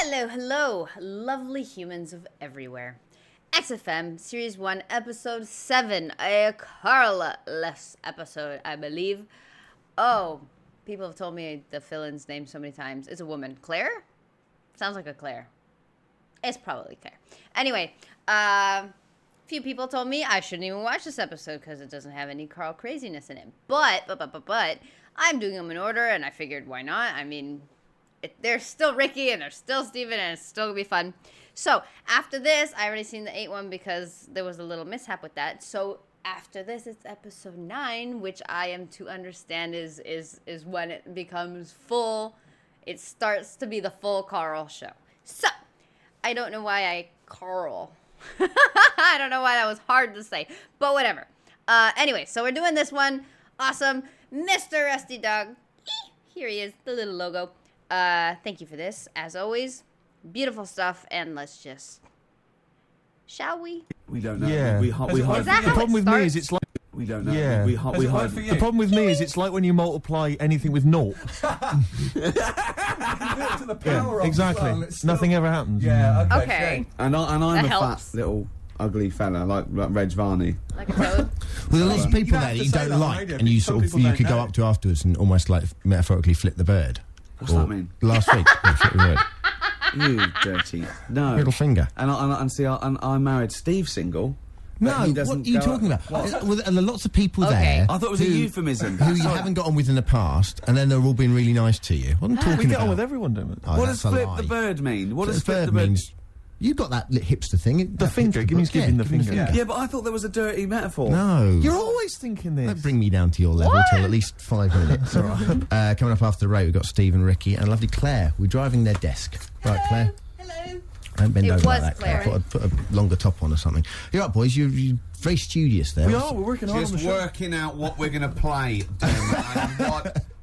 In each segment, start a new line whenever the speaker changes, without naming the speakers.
Hello, hello, lovely humans of everywhere. XFM, Series 1, Episode 7, a Carla-less episode, I believe. Oh, people have told me the fill-in's name so many times. It's a woman. Claire? Sounds like a Claire. It's probably Claire. Anyway, few people told me I shouldn't even watch this episode because it doesn't have any Carl craziness in it. But, I'm doing them in order, and I figured, why not? I mean, there's still Ricky, and there's still Steven, and it's still going to be fun. So, after this, I already seen the 8 one because there was a little mishap with that. So, after this, it's episode 9, which I am to understand is when it becomes full. It starts to be the full Carl show. So, I don't know why I Carl. I don't know why that was hard to say, but whatever. Anyway, so we're doing this one. Awesome. Mr. Rusty Dog. Here he is, the little logo. Thank you for this, as always. Beautiful stuff, and let's just... Shall we?
We don't know.
Yeah.
Is that how
the problem
it
with
starts?
me is it's like...
We don't know.
Yeah.
We hide.
The problem with me is it's like when you multiply anything with naught.
To the power of
exactly.
well,
Nothing ever happens.
Okay. Okay.
And I'm
That
a
helps.
fat little ugly fella like Reg Varney.
Like a toad?
Well, there are lots of people there that you don't like, and you sort of you could go up to afterwards and almost like metaphorically flip the bird.
What's that mean?
Last week, you flipped the bird.
You dirty. No.
Middle finger.
And see, I married Steve single.
No,
he
what
doesn't
are you
go-
talking about?
What?
Well, there are lots of people
Okay.
there.
I thought it was a euphemism.
Who you haven't got on with in the past, and then they're all being really nice to you. What am I talking
We get
about?
on with everyone, don't we?
Oh,
What
that's
does
a
flip
lie.
the bird mean? What
Flip
does
the
flip
bird
the bird
means? You got that hipster thing.
The finger. It means giving the finger.
Yeah, but I thought there was a dirty metaphor.
No.
You're always thinking this.
Don't bring me down to your level till at least 5 minutes. All right. Coming up after the break, we've got Steve and Ricky and lovely Claire. We're driving their desk. Right, Claire?
Hello.
I haven't been
It
over
was
like that.
Claire.
I thought I'd put a longer top on or something. You're right, boys. You're very studious there.
We are. We're working hard on the
Just
show.
working out what we're going to play, and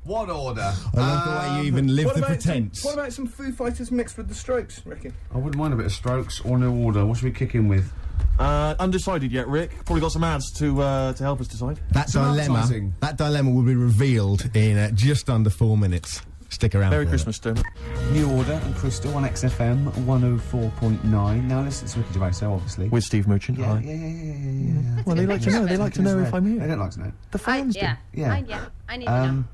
what order.
I love the way you even live the pretense.
What about some Foo Fighters mixed with the Strokes, Ricky?
I wouldn't mind a bit of Strokes or no order. What should we kick in with?
Undecided yet, Rick. Probably got some ads to help us decide.
That
Some
dilemma,
advertising.
that dilemma will be revealed in just under 4 minutes. Stick around.
Merry
for
Christmas, Dermot.
New Order and Crystal on XFM 104.9. Now listen, it's Ricky Gervais, obviously.
With Steve Merchant.
yeah,
Hi.
yeah.
Well, they like to know. They like to know if I'm
They
here.
don't like to know.
The fans do.
Yeah.
Yeah.
I need to know.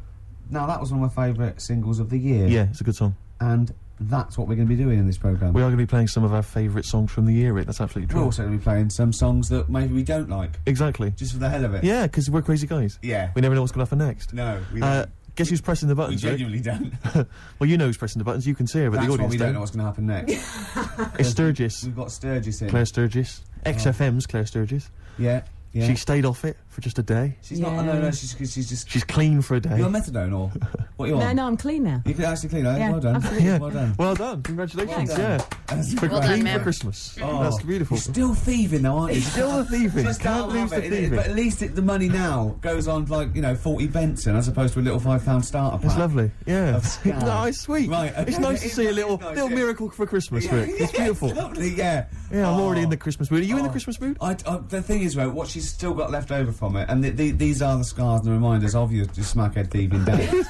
Now that was one of my favourite singles of the year.
Yeah, it's a good song.
And that's what we're going to be doing in this programme.
We are going to be playing some of our favourite songs from the year, Rick. That's absolutely
We're
true.
also going to be playing some songs that maybe we don't like,
Exactly.
just for the hell of it.
Yeah, because we're crazy guys.
Yeah.
We never know what's going to happen next.
No, we don't.
Guess who's pressing the
We
buttons, Rick?
genuinely don't.
Well, you know who's pressing the buttons. You can see her, but
That's
the
why
audience
we don't know
don't.
what's going to happen next.
It's Sturgess.
We've got Sturgess in.
Claire Sturgess. XFM's Claire Sturgess.
Yeah.
She stayed off it for just a day.
She's not. No, she's just.
She's clean for a day.
You're on methadone or what are you on?
No, I'm clean now.
You can actually clean.
Yeah,
Well done.
absolutely.
Yeah.
Well done.
Well done. Congratulations.
Well done.
Yeah.
That's
For
Well done,
clean
ma'am.
for Christmas.
Oh,
That's beautiful.
You're still thieving though, aren't you?
Still a thieving.
Just
Can't lose the thieving.
But at least the money now goes on like 40 Benson as opposed to a little £5 starter pack.
It's lovely. Yeah.
Of scam.
No, it's sweet.
Right, okay.
It's nice to see a little
It's nice,
little
yeah.
miracle for Christmas,
Yeah,
Rick. It's
yeah,
beautiful.
Lovely, yeah.
Yeah, I'm already
Oh.
in the Christmas mood. Are you in the
Oh.
Christmas mood?
The thing is, though, what she's still got left over from it, and these are the scars and the reminders of your smackhead thieving days,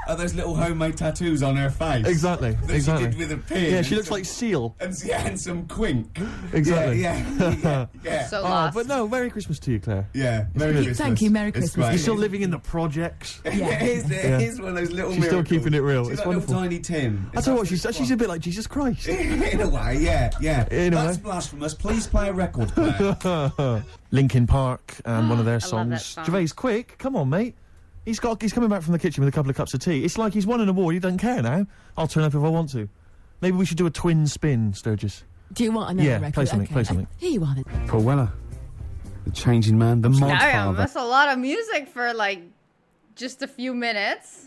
are those little homemade tattoos on her face.
Exactly.
That
Exactly.
she did with a pin.
Yeah, she
and
looks
some-
like Seal.
and some quink.
Exactly.
Yeah.
So
Oh,
lost.
but no, Merry Christmas to you, Claire.
Yeah. Merry
good.
Christmas.
Thank you, Merry
It's
Christmas.
great.
You're still living in the projects.
Yeah, it is one of those little
She's still
miracles.
keeping it real.
She's
It's
like
wonderful.
little tiny Tim.
I tell you what, she's a bit like Jesus Christ.
In a way, yeah.
In a
That's
way.
blasphemous. Please play a record player.
Linkin Park and one of their
I love that
songs.
song.
Gervais, quick, come on, mate. He's coming back from the kitchen with a couple of cups of tea. It's like he's won an award. He doesn't care now. I'll turn up if I want to. Maybe we should do a twin spin, Sturgess.
Do you want another
Yeah,
record?
play something,
Okay.
play something.
Here you are then.
Paul Weller. The changing man, the mod
Damn,
father.
that's a lot of music for like just a few minutes.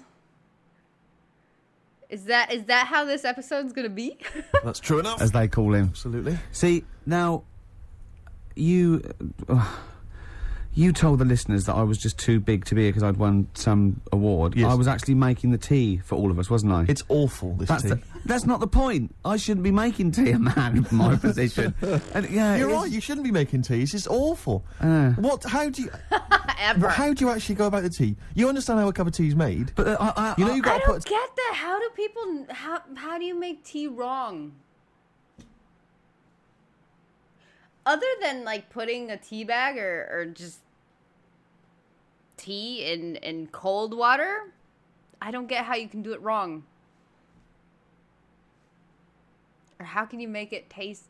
Is that how this episode's gonna be?
That's true enough.
As they call him.
Absolutely.
See, now, you You told the listeners that I was just too big to be here because I'd won some award.
Yes.
I was actually making the tea for all of us, wasn't I?
It's awful, this tea.
That's not the point. I shouldn't be making tea, a man in my position. And, yeah,
You're right, you shouldn't be making teas. It's awful. How do you...
Ever.
How do you actually go about the tea? You understand how a cup of tea is made?
But
you know you got
I
to
don't
put...
get that. How do people... How do you make tea wrong? Other than, like, putting a tea bag or just tea in cold water, I don't get how you can do it wrong. Or how can you make it taste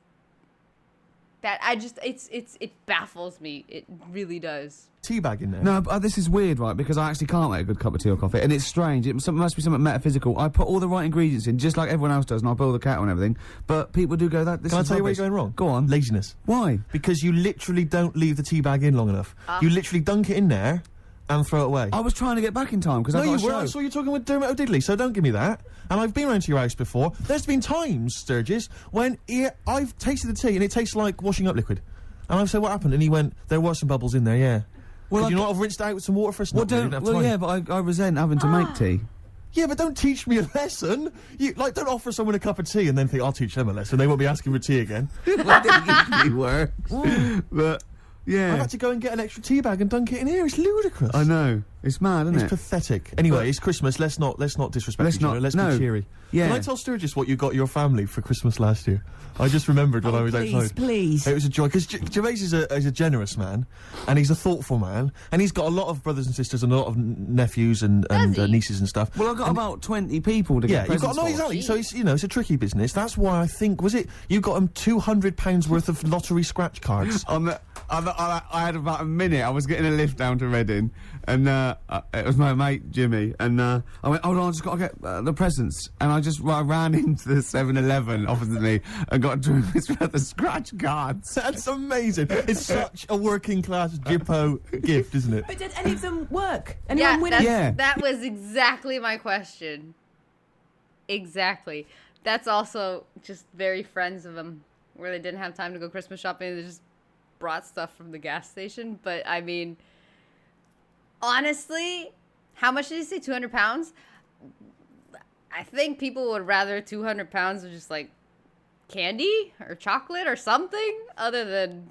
that? It baffles me. It really does.
Tea bag in there.
No, but this is weird, right? Because I actually can't make a good cup of tea or coffee, and it's strange. It must be something metaphysical. I put all the right ingredients in, just like everyone else does, and I boil the kettle and everything. But people do go, "That this
Can I
is
tell you where
rubbish."
you're going wrong?
Go on.
Laziness.
Why?
Because you literally don't leave the tea bag in long enough. You literally dunk it in there and throw it away.
I was trying to get back in time because
No,
I got
you
a
were.
show.
I saw you talking with Dermot O'Diddley, so don't give me that. And I've been round to your house before. There's been times, Sturgess, when I've tasted the tea and it tastes like washing up liquid. And I've said, what happened? And he went, there were some bubbles in there, yeah.
Well,
Could you not have rinsed it out with some water first?
Well, yeah, but I resent having to make tea.
Yeah, but don't teach me a lesson. Don't offer someone a cup of tea and then think, I'll teach them a lesson. They won't be asking for tea again.
Well, it usually works. But, yeah.
I've had to go and get an extra tea bag and dunk it in here. It's ludicrous.
I know. It's mad, isn't
It's
it?
pathetic. Anyway, it's Christmas. Let's not disrespect
Let's
each other.
not-
Let's
no.
be cheery.
Yeah.
Can I tell Sturgess what you got your family for Christmas last year? I just remembered when I was outside.
Please.
It was a joy because Gervais is a generous man, and he's a thoughtful man, and he's got a lot of brothers and sisters and a lot of nephews and nieces and stuff.
Well, I've got about 20 people to
Yeah,
get
you've got
presents for.
exactly. So it's a tricky business. That's why I think you got him £200 worth of lottery scratch cards.
I had about a minute. I was getting a lift down to Reading, and it was my mate Jimmy, and I went, hold on, I just got to get the presents, and I ran into the 7-Eleven opposite me and got $200 worth of scratch cards.
That's amazing. It's such a working class Jippo gift, isn't it?
But did any of them work?
Yeah,
Anyone win?
Yeah.
that was exactly my question. Exactly. That's also just very friends of them, where they didn't have time to go Christmas shopping. They just brought stuff from the gas station. But I mean, honestly, how much did you say? £200? I think people would rather £200 of just like candy or chocolate or something other than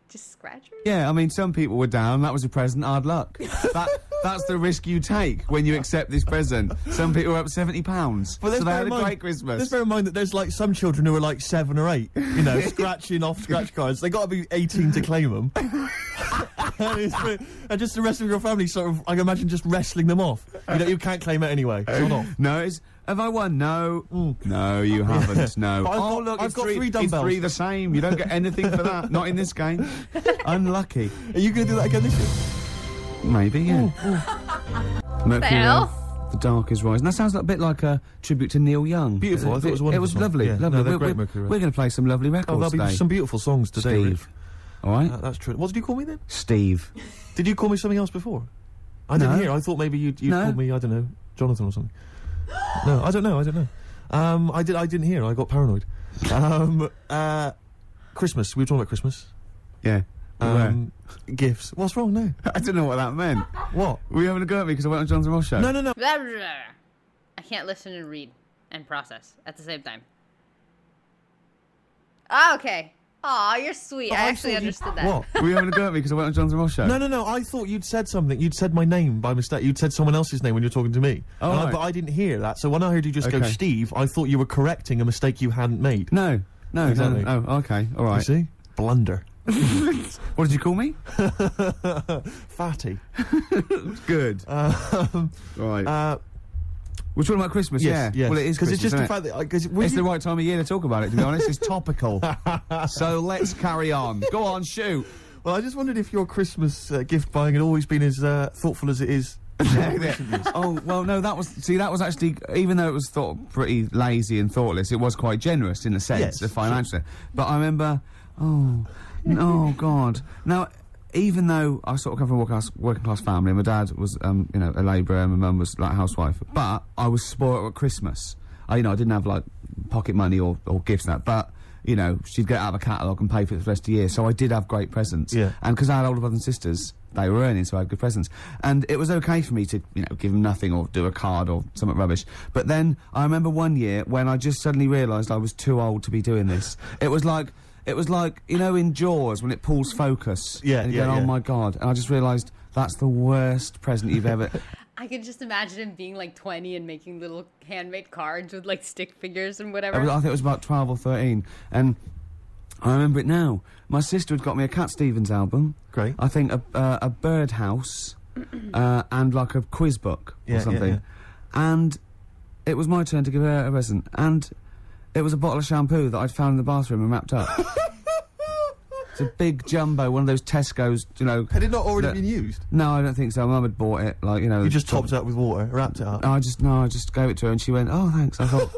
just scratchers.
Yeah, I mean, some people were down. That was a present. Hard luck. That's the risk you take when you accept this present. Some people were up £70, so they had a great Christmas.
Let's bear in mind that there's like some children who are like 7 or 8, scratching off scratch cards. They got to be 18 to claim them. And just the rest of your family sort of, I can imagine, just wrestling them off. You can't claim it anyway. It's not off.
No, have I won? No. No, you haven't. No.
But
I've
got three dumbbells.
It's 3 the same. You don't get anything for that. Not in this game. Unlucky.
Are you going to do that again this year?
Maybe, yeah. Mercury,
hell?
The Dark is Rising. That sounds a bit like a tribute to Neil Young.
Beautiful. I thought it was a wonderful
It was
song.
lovely.
Yeah.
Lovely.
No, they're
we're
great, Mercury.
We're going to play some lovely records
There'll
today.
be some beautiful songs today.
Steve. All right?
That's true. What did you call me then?
Steve.
Did you call me something else before? I didn't hear. I thought maybe you called me, I don't know, Jonathan or something. No, I don't know. I didn't hear. I got paranoid. Christmas. We were talking about Christmas.
Yeah.
Gifts. What's wrong now?
I don't know what that meant.
What?
Were you having a go at me because I went on Jonathan Ross show?
No.
Blah, blah, blah. I can't listen and read and process at the same time. Oh, okay. Aw, you're sweet. I actually understood that.
What?
Were you having a go at me because I went on Jonathan Ross show?
No. I thought you'd said something. You'd said my name by mistake. You'd said someone else's name when you were talking to me.
Oh, right.
But I didn't hear that. So when I heard you just go
Okay.
Steve, I thought you were correcting a mistake you hadn't made.
No.
Exactly.
Oh, okay. All
You
right.
see? Blunder.
What did you call me?
Fatty.
Good. Right. We're talking about Christmas,
Yes.
Well, it is
Because it's
Christmas,
just the
isn't
fact that...
it's the right time of year to talk about it, to be honest. It's topical. So let's carry on. Go on, shoot.
Well, I just wondered if your Christmas gift buying had always been as thoughtful as it is.
Oh, well, no, that was actually, even though it was thought pretty lazy and thoughtless, it was quite generous in a sense,
Yes,
financially. But I remember, oh, God. Now, even though I sort of come from a working class family, my dad was, a labourer, and my mum was like a housewife, but I was spoiled at Christmas. I didn't have like pocket money or gifts and that, but she'd get out of a catalogue and pay for it for the rest of the year. So I did have great presents.
Yeah.
And because I had older brothers and sisters, they were earning, so I had good presents. And it was okay for me to, you know, give them nothing or do a card or something rubbish. But then I remember one year when I just suddenly realised I was too old to be doing this. It was like, you know, in Jaws when it pulls focus.
Yeah,
and you
yeah,
go,
yeah.
oh my God. And I just realised that's the worst present you've ever...
I could just imagine him being like 20 and making little handmade cards with like stick figures and whatever.
I think it was about 12 or 13. And I remember it now. My sister had got me a Cat Stevens album.
Great.
I think a birdhouse and like a quiz book or
Yeah,
something.
yeah.
And it was my turn to give her a present. And it was a bottle of shampoo that I'd found in the bathroom and wrapped up. It's a big jumbo, one of those Tesco's, you know.
Had it not already
that-
been used?
No, I don't think so. Mum had bought it, like, you know.
You just topped it up with water, wrapped it up.
I just gave it to her and she went, oh, thanks. I thought,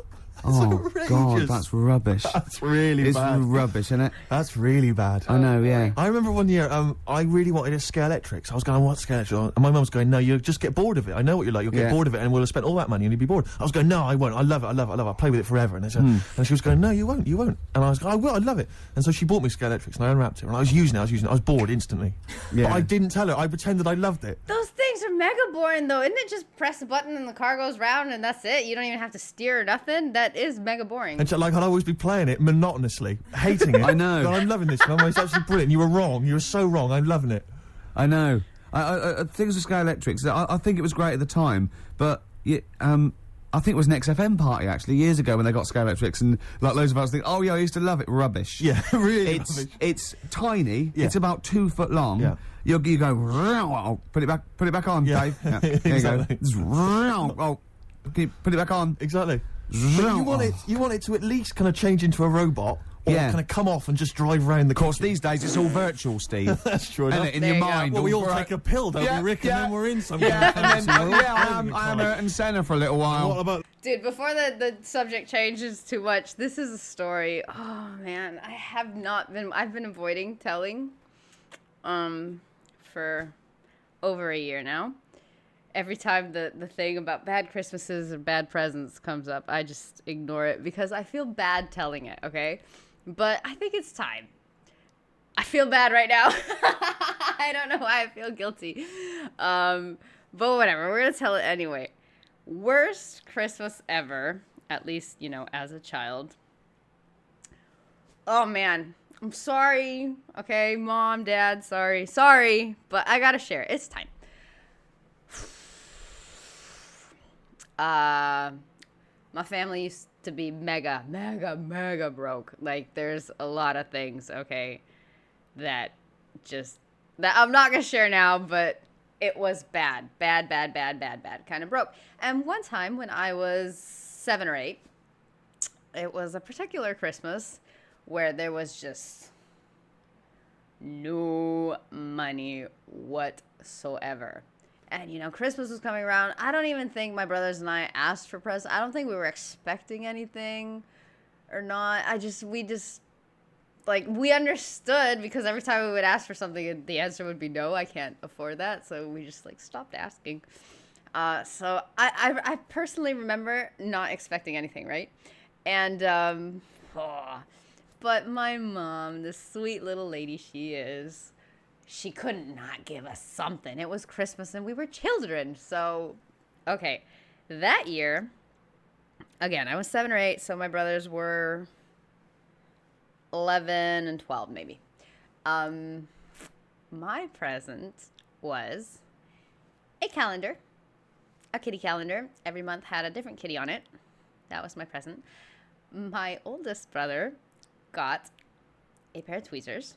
oh, God,
outrageous.
that's rubbish.
That's really
It's
bad.
rubbish, isn't it?
That's really bad.
I know, yeah.
I remember one year, I really wanted a Scale Electrics. I was going, what Scale Electrics? And my mum was going, no, you'll just get bored of it. I know what you're like. You'll get
Yeah.
bored of it and we'll have spent all that money and you'll be bored. I was going, no, I won't. I love it. I love it. I love it. I'll play with it forever. And, and she was going, no, you won't. You won't. And I was going, I will. I love it. And so she bought me Scale Electrics and I unwrapped it. And I was using it. I was bored instantly.
Yeah.
But I didn't tell her. I pretended I loved it.
Those things are mega boring though. Isn't it just press a button and the car goes round and that's it? You don't even have to steer or nothing? That is mega boring.
And so, like, I'd always be playing it monotonously, hating it.
I know.
God, I'm loving this, Mum. It's absolutely brilliant. You were wrong. You were so wrong. I'm loving it.
I know. I things with Scale Electrics, I think it was great at the time, but I think it was an XFM party actually years ago when they got Scale Electrics, and like loads of us think, oh yeah, I used to love it. Rubbish.
Yeah, really rubbish.
It's tiny.
Yeah.
It's about 2 foot long.
Yeah.
You go put it back on,
Yeah.
Dave. Yeah. There
Exactly.
you go. Oh, put it back on.
Exactly. But you want it to at least kind of change into a robot, or
Yeah.
kind of come off and just drive round the
Of course,
kitchen.
these days it's all virtual, Steve.
That's true
Isn't
enough.
it? In
There
your
you go.
mind.
Well, we all
right.
take a pill, don't we, Rick? And then we're in some kind
Yeah,
of
and then,
fancy world.
I am Hurt and Senna for a little while.
What about...
Dude, before the subject changes too much, this is a story. Oh man, I've been avoiding telling for over a year now. Every time the thing about bad Christmases or bad presents comes up, I just ignore it because I feel bad telling it, okay? But I think it's time. I feel bad right now. I don't know why I feel guilty. But whatever, we're gonna tell it anyway. Worst Christmas ever, at least, you know, as a child. Oh man, I'm sorry. Okay, Mom, Dad, sorry, but I gotta share. It's time. My family used to be mega broke. Like, there's a lot of things, okay, that I'm not gonna share now, but it was bad, kind of broke. And one time when I was 7 or 8, it was a particular Christmas where there was just no money whatsoever. And, you know, Christmas was coming around. I don't even think my brothers and I asked for presents. I don't think we were expecting anything or not. We understood because every time we would ask for something, the answer would be no, I can't afford that. So we just, stopped asking. So I personally remember not expecting anything, right? And, but my mom, the sweet little lady she is, she couldn't not give us something. It was Christmas and we were children. So, okay. That year, again, I was 7 or 8, so my brothers were 11 and 12 maybe. My present was a calendar, a kitty calendar. Every month had a different kitty on it. That was my present. My oldest brother got a pair of tweezers.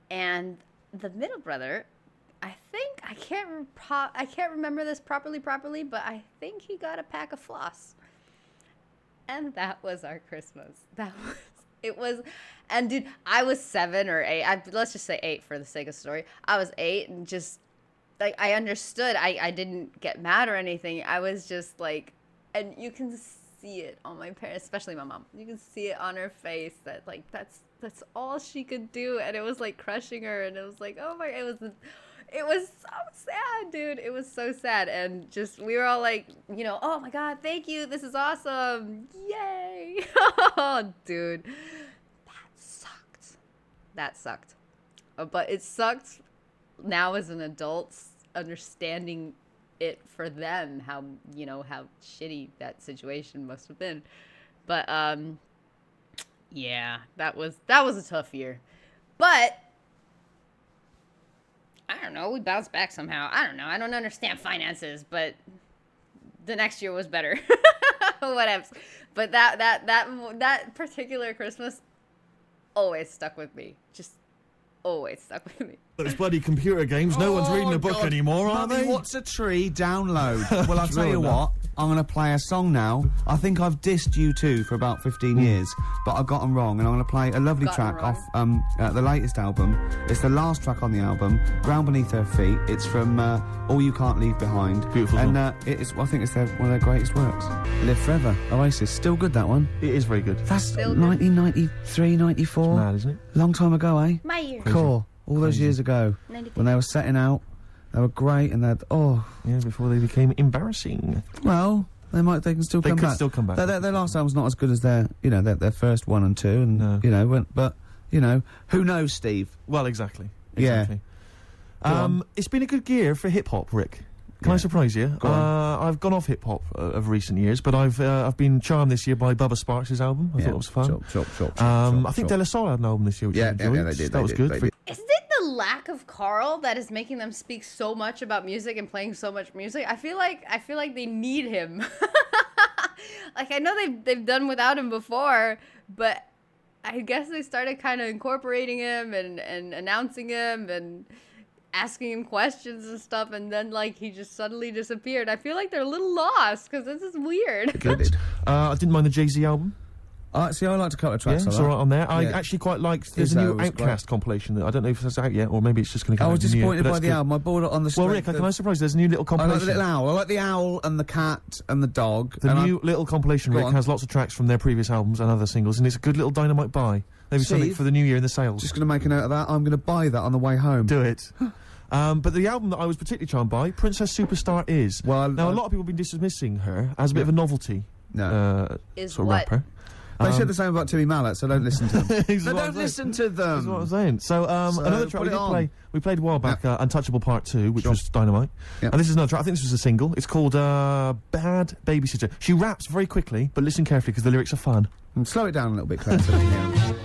And the middle brother, I can't remember this properly, but I think he got a pack of floss. And that was our Christmas. And dude, I was 7 or 8. Let's just say 8 for the sake of the story. I was 8 and just, I understood. I didn't get mad or anything. I was just and you can see it on my parents, especially my mom. You can see it on her face that, that's all she could do. And it was, crushing her. And it was oh my, it was so sad, dude. It was so sad. And just, we were all oh my God, thank you. This is awesome. Yay. Oh, dude. That sucked. but it sucked now as an adult, understanding it for them, how shitty that situation must have been. But yeah, that was a tough year. But I don't know, we bounced back somehow. I don't know, I don't understand finances, but the next year was better. Whatever. But that particular Christmas always stuck with me. Just always stuck with me.
Those bloody computer games, no one's reading a book
God.
anymore, are
Mummy,
they?
What's a tree? Download. Well, I'll tell you what, I'm going to play a song now. I think I've dissed U2 for about 15 years, but I got them wrong, and I'm going to play a lovely track off the latest album. It's the last track on the album, Ground Beneath Her Feet. It's from All You Can't Leave Behind.
Beautiful
and
song.
I think it's one of their greatest works. Live Forever, Oasis. Still good, that one.
It is very good.
That's
Still good.
1993, 94.
Mad, isn't it?
Long time ago, eh?
My year.
Cool. All those years ago,
93.
when they were setting out, they were great, and they'd
Yeah, before they became embarrassing.
well, they can still
They
come
could
back.
still come back.
Their last album's not as good as their first 1 and 2, and
No.
but who knows, Steve?
Well, exactly.
Yeah.
Exactly.
Go on.
It's been a good year for hip hop, Rick. Can I surprise you?
Go on.
I've gone off hip hop of recent years, but I've been charmed this year by Bubba Sparks' album. I thought it was fun. I think De La Soul had an album this year, which I enjoyed.
they did.
That was good.
Isn't it the lack of Carl that is making them speak so much about music and playing so much music? I feel like they need him. Like, I know they've done without him before, but I guess they started kind of incorporating him and announcing him and asking him questions and stuff, and then like he just suddenly disappeared. I feel like they're a little lost because this is weird.
Good.
I didn't mind the Jay-Z album.
See, I liked a couple of
Yeah,
tracks.
it's
on
all
that.
right on there. I
Yeah.
actually quite liked. There's a
Izzo
new
was
Outcast compilation that I don't know if it's out yet, or maybe it's just going to
I
come
was
out in the new year,
disappointed
but
by
that's
the
good.
album. I bought it on the
Well,
strength
Rick, can I surprise you? There's a new little
I like the
compilation.
little owl. I like the owl and the cat and the dog.
The
and
new little compilation,
Go
Rick,
on.
has lots of tracks from their previous albums and other singles, and it's a good little dynamite buy. Maybe something
Steve,
for the new year in the sales.
Just going to make a note of that. I'm going to buy that on the way home.
Do it. But the album that I was particularly charmed by, Princess Superstar Is.
Well,
Now, a lot of people have been dismissing her as a bit of a novelty
Is
sort of
what?
rapper.
They said the same about Timmy Mallet, so don't listen to them.
This is
No,
what I'm
don't
saying.
listen to
That's what I'm
them.
saying. So, another track
put
we
it
did
on.
we played a while back, Untouchable Part 2, which was dynamite.
Yep.
And this is another track, I think this was a single. It's called Bad Babysitter. She raps very quickly, but listen carefully because the lyrics are fun.
Slow it down a little bit, Claire. so we can hear it.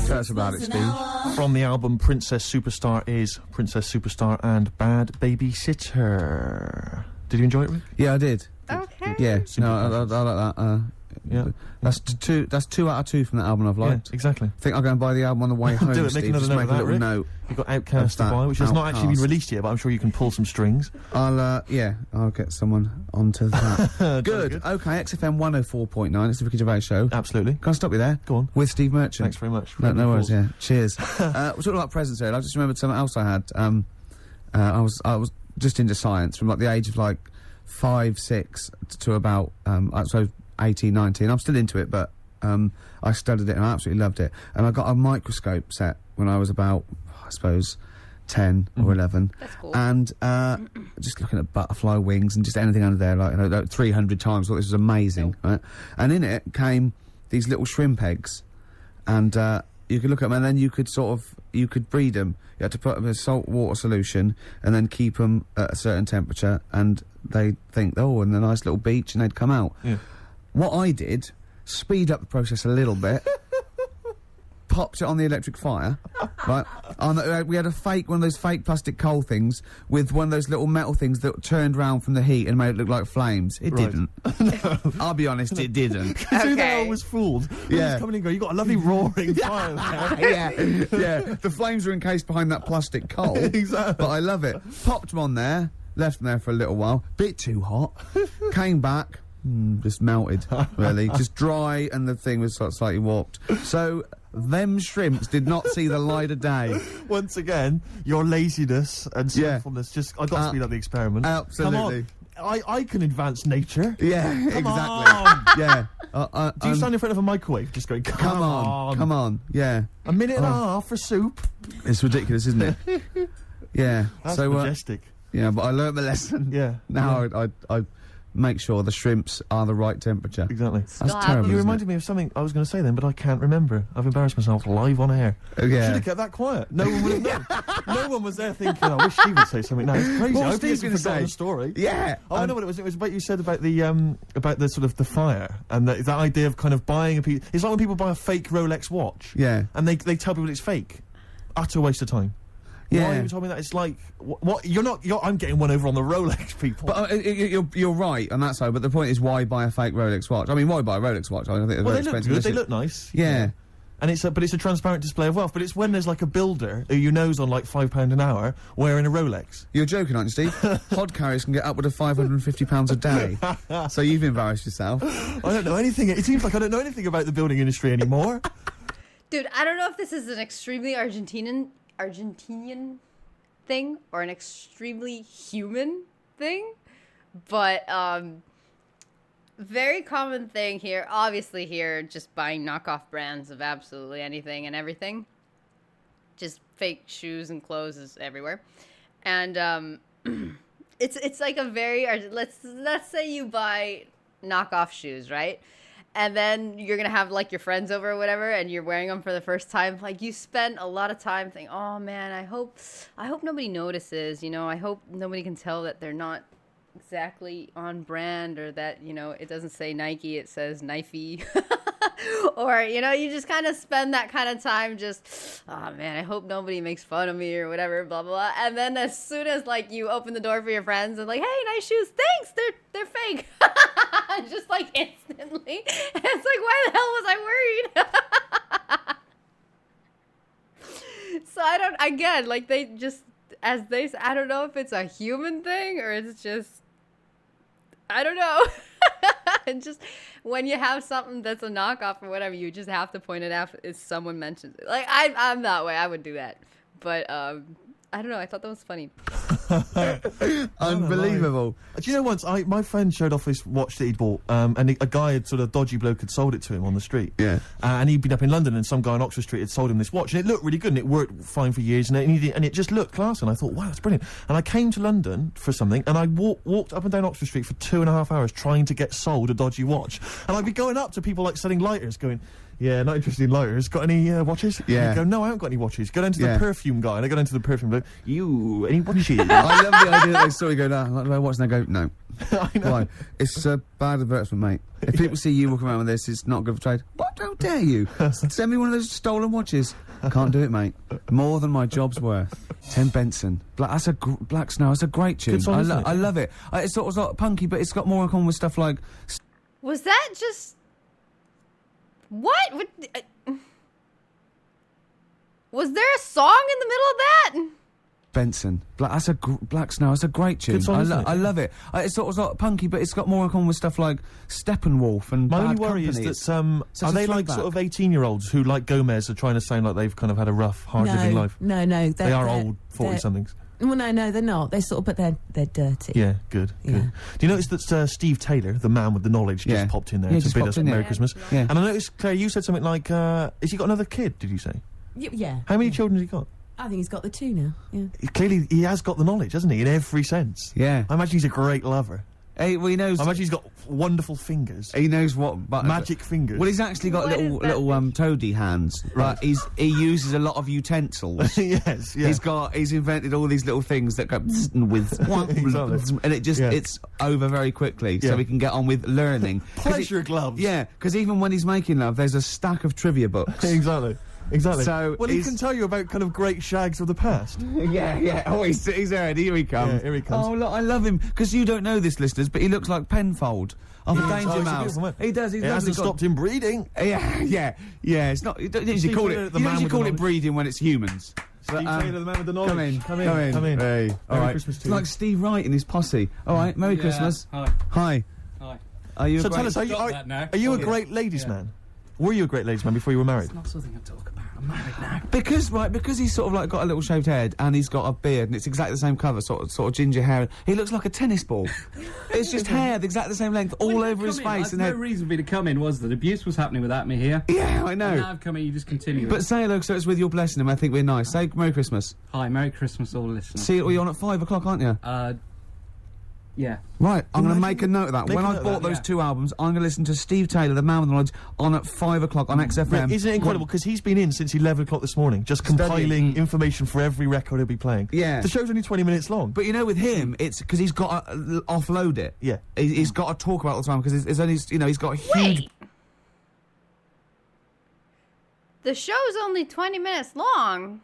Tell us about it, Steve.
From the album Princess Superstar Is, Princess Superstar and Bad Babysitter. Did you enjoy it, Rick?
Yeah, I did.
Okay.
Yeah,
Simple
no, I like that.
Yeah.
That's 2 out of 2 from that album I've liked.
Yeah, exactly.
I think I'll go and buy the album on the way home,
Do it,
Steve.
make another
Just
note
make
of
a
that,
little
Rick.
note.
You've got Outcast to
Of that.
buy, which has not actually been
Outcast.
released yet, but I'm sure you can pull some strings.
I'll get someone onto that. Good. Okay, XFM 104.9. It's the Ricky Gervais show.
Absolutely.
Can I stop you there?
Go on.
With Steve Merchant.
Thanks very much.
No worries, yeah. Cheers. We're talking about presents here. I just remembered something else I had. I was just into science from like the age of like 5, 6 to about so 18, 19. I'm still into it, but I studied it and I absolutely loved it. And I got a microscope set when I was about, I suppose, 10 or 11.
That's cool.
And just looking at butterfly wings and just anything under there, like 300 times. I thought this was amazing, right? And in it came these little shrimp eggs, and you could look at them, and then you could breed them. You had to put them in a salt water solution, and then keep them at a certain temperature, and they'd think, oh, and a nice little beach, and they'd come out.
Yeah.
What I did, speed up the process a little bit, popped it on the electric fire, right? We had one of those fake plastic coal things with one of those little metal things that turned round from the heat and made it look like flames. It
Right.
didn't. I'll be honest, it didn't.
See, they
Okay.
always fooled.
Yeah.
Just coming in and go, you got a lovely roaring fire there.
yeah. The flames are encased behind that plastic coal.
Exactly.
But I love it. Popped them on there, left them there for a little while. Bit too hot. Came back. Just melted, really. Just dry, and the thing was sort of slightly warped. So, them shrimps did not see the light of day.
Once again, your laziness and
Yeah.
sinfulness just... I've got to speed up the experiment.
Absolutely.
Come on. I can advance nature.
Yeah,
Come
exactly.
on.
Yeah.
Do you stand in front of a microwave just going, come on.
Come on. Yeah.
A minute and a half for soup?
It's ridiculous, isn't it? Yeah.
That's
so,
majestic.
yeah, but I learnt my lesson.
Yeah.
Now I make sure the shrimps are the right temperature.
Exactly.
That's
Still
terrible.
happens.
You
isn't
reminded me of something I was going to say then, but I can't remember. I've embarrassed myself live on air.
it? Yeah.
Should have kept that quiet. No one would have known. No one was there thinking, I wish Steve would say something now. It's crazy.
What
I
was
hope he
Steve
hasn't
gonna
forgotten
say?
the story.
Yeah.
Oh, I know what it was. It was about you said about the sort of the fire and that idea of kind of buying a piece. It's like when people buy a fake Rolex watch.
Yeah.
And they tell people it's fake. Utter waste of time.
Yeah.
Why you told me that? It's like what? I'm getting one over on the Rolex people.
But you're right on that side. But the point is, why buy a fake Rolex watch? I mean, why buy a Rolex watch? I think they're
well,
very
they look
expensive.
good. They
Unless
look nice.
Yeah.
And it's a transparent display of wealth. But it's when there's like a builder who you know's on like £5 an hour wearing a Rolex.
You're joking, aren't you, Steve? Pod carriers can get upward of £550 a day. So you've embarrassed yourself.
I don't know anything. It seems like I don't know anything about the building industry anymore.
Dude, I don't know if this is an extremely Argentinian thing or an extremely human thing, but very common thing here. Obviously, here just buying knockoff brands of absolutely anything and everything. Just fake shoes and clothes is everywhere, and it's like a very let's say you buy knockoff shoes, right? And then you're gonna have like your friends over or whatever, and you're wearing them for the first time. Like you spend a lot of time thinking, "Oh man, I hope nobody notices." You know, I hope nobody can tell that they're not exactly on brand, or that it doesn't say Nike, it says Knifey, or you just kind of spend that kind of time just, oh man, I hope nobody makes fun of me or whatever, blah blah blah. And then as soon as like you open the door for your friends and like, hey, nice shoes, thanks, they're fake. Just like instantly. And it's like, why the hell was I worried? So I don't know if it's a human thing or it's just, I don't know. And just when you have something that's a knockoff or whatever, you just have to point it out if someone mentions it. Like I'm that way. I would do that. But I don't know. I thought that was funny.
Unbelievable.
Do you know once my friend showed off his watch that he'd bought, and a guy had sort of dodgy bloke had sold it to him on the street.
Yeah.
And he'd been up in London, and some guy on Oxford Street had sold him this watch, and it looked really good, and it worked fine for years, and it just looked class, and I thought, wow, that's brilliant. And I came to London for something, and I walked up and down Oxford Street for 2.5 hours trying to get sold a dodgy watch, and I'd be going up to people like selling lighters, going, yeah, not interested in lighters. Got any watches?
Yeah.
And I go, no, I haven't got any watches. Go down to
Yeah.
the perfume guy, and I go down to the perfume bloke. You, any watches?
I love the idea that they saw you go, no, like, watch, and they go, no.
I know.
Why? It's a bad advertisement, mate. If people see you walking around with this, it's not good for trade. What? How dare you? Send me one of those stolen watches. Can't do it, mate. More than my job's worth. Tim Benson. Black Snow. That's a great tune.
Good song, isn't it?
I love it. It's sort of like punky, but it's got more in common with stuff like...
Was that just... What? Was there a song in the middle of that?
Benson. Black Snow. That's a great tune.
Good song, isn't it?
I love it. It's sort of like punky, but it's got more in common with stuff like Steppenwolf and
My
Bad
only worry
Company.
is that
such
are
a
they like
throwback.
sort of 18-year-olds who, like Gomez, are trying to sound like they've kind of had a rough, hard-living life?
No.
They are old 40-somethings.
Well, no, they're not. They're sort of, but they're dirty.
Yeah, good.
Yeah.
Do you notice that Steve Taylor, the man with the knowledge,
Yeah.
just popped in there
Yeah,
to
just
bid
popped
us
in
Merry
there.
Christmas?
Yeah.
And I noticed, Claire, you said something like, has he got another kid, did you say?
Yeah.
How many children has he got?
I think he's got the 2 now. Yeah.
Clearly, he has got the knowledge, hasn't he, in every sense.
Yeah.
I imagine he's a great lover.
Hey, well, he knows...
I imagine he's got wonderful fingers.
He knows what... But,
Magic fingers.
Well, he's actually got
What
little
is that
toady hands,
Right.
but he uses a lot of utensils.
Yes, yeah.
He's invented all these little things that go with
Exactly.
and it just
Yeah.
it's over very quickly,
Yeah.
so we can get on with learning. 'Cause
Pleasure gloves.
Yeah, because even when he's making love, there's a stack of trivia books.
Exactly.
So
well, he
he's-
can tell you about kind of great shags of the past.
yeah. Oh, he's there. Here he comes.
Yeah, here he comes.
Oh, look, I love him because you don't know this, listeners, but he looks like Penfold of
Oh,
Danger
he's a
Mouse.
beautiful man.
He does. He's
It
lovely.
hasn't stopped him breeding.
Yeah. It's not. You don't usually
Steve
call
Taylor,
it.
the
You
man
usually
with
call
the
it
knowledge.
breeding when it's humans.
Steve Taylor, the man with the
Come
knowledge.
in.
Come in.
Hey. All
Merry
right.
Christmas to
It's
you.
like Steve Wright and his posse. All right. Merry Christmas.
Hi.
Hi.
Hi.
Are you?
So
a
tell
great-
us,
Stop that now.
are you a
Yeah.
great ladies'
Yeah.
man? Were you a great ladies' man before you were married?
It's not something I talk about. I'm married now.
Because he's sort of like got a little shaved head and he's got a beard and it's exactly the same colour, sort of ginger hair. He looks like a tennis ball. It's just hair, exactly the same length, all over his face and
no
head.
reason for me to come in was that abuse was happening without me here.
Yeah, I
And now
know.
I've come in, you just continue.
But say hello, so it's with your blessing him. I think we're nice. Say Merry Christmas.
Hi, Merry Christmas, all listeners.
See, you're on at 5 o'clock, aren't you?
Yeah.
Right, I'm going to make a note of that.
Make
When
a
I
note of
bought
that,
those
yeah.
2 albums, I'm going to listen to Steve Taylor, the man with the knowledge, on at 5 o'clock on XFM.
Isn't it incredible? Because he's been in since 11 o'clock this morning, just
Studying.
compiling information for every record he'll be playing.
Yeah.
The show's only 20 minutes long.
But you know, with him, it's because he's got to offload it.
Yeah.
He's got to talk about it all the time because it's only, you know, he's got a huge.
Wait. The show's only 20 minutes long.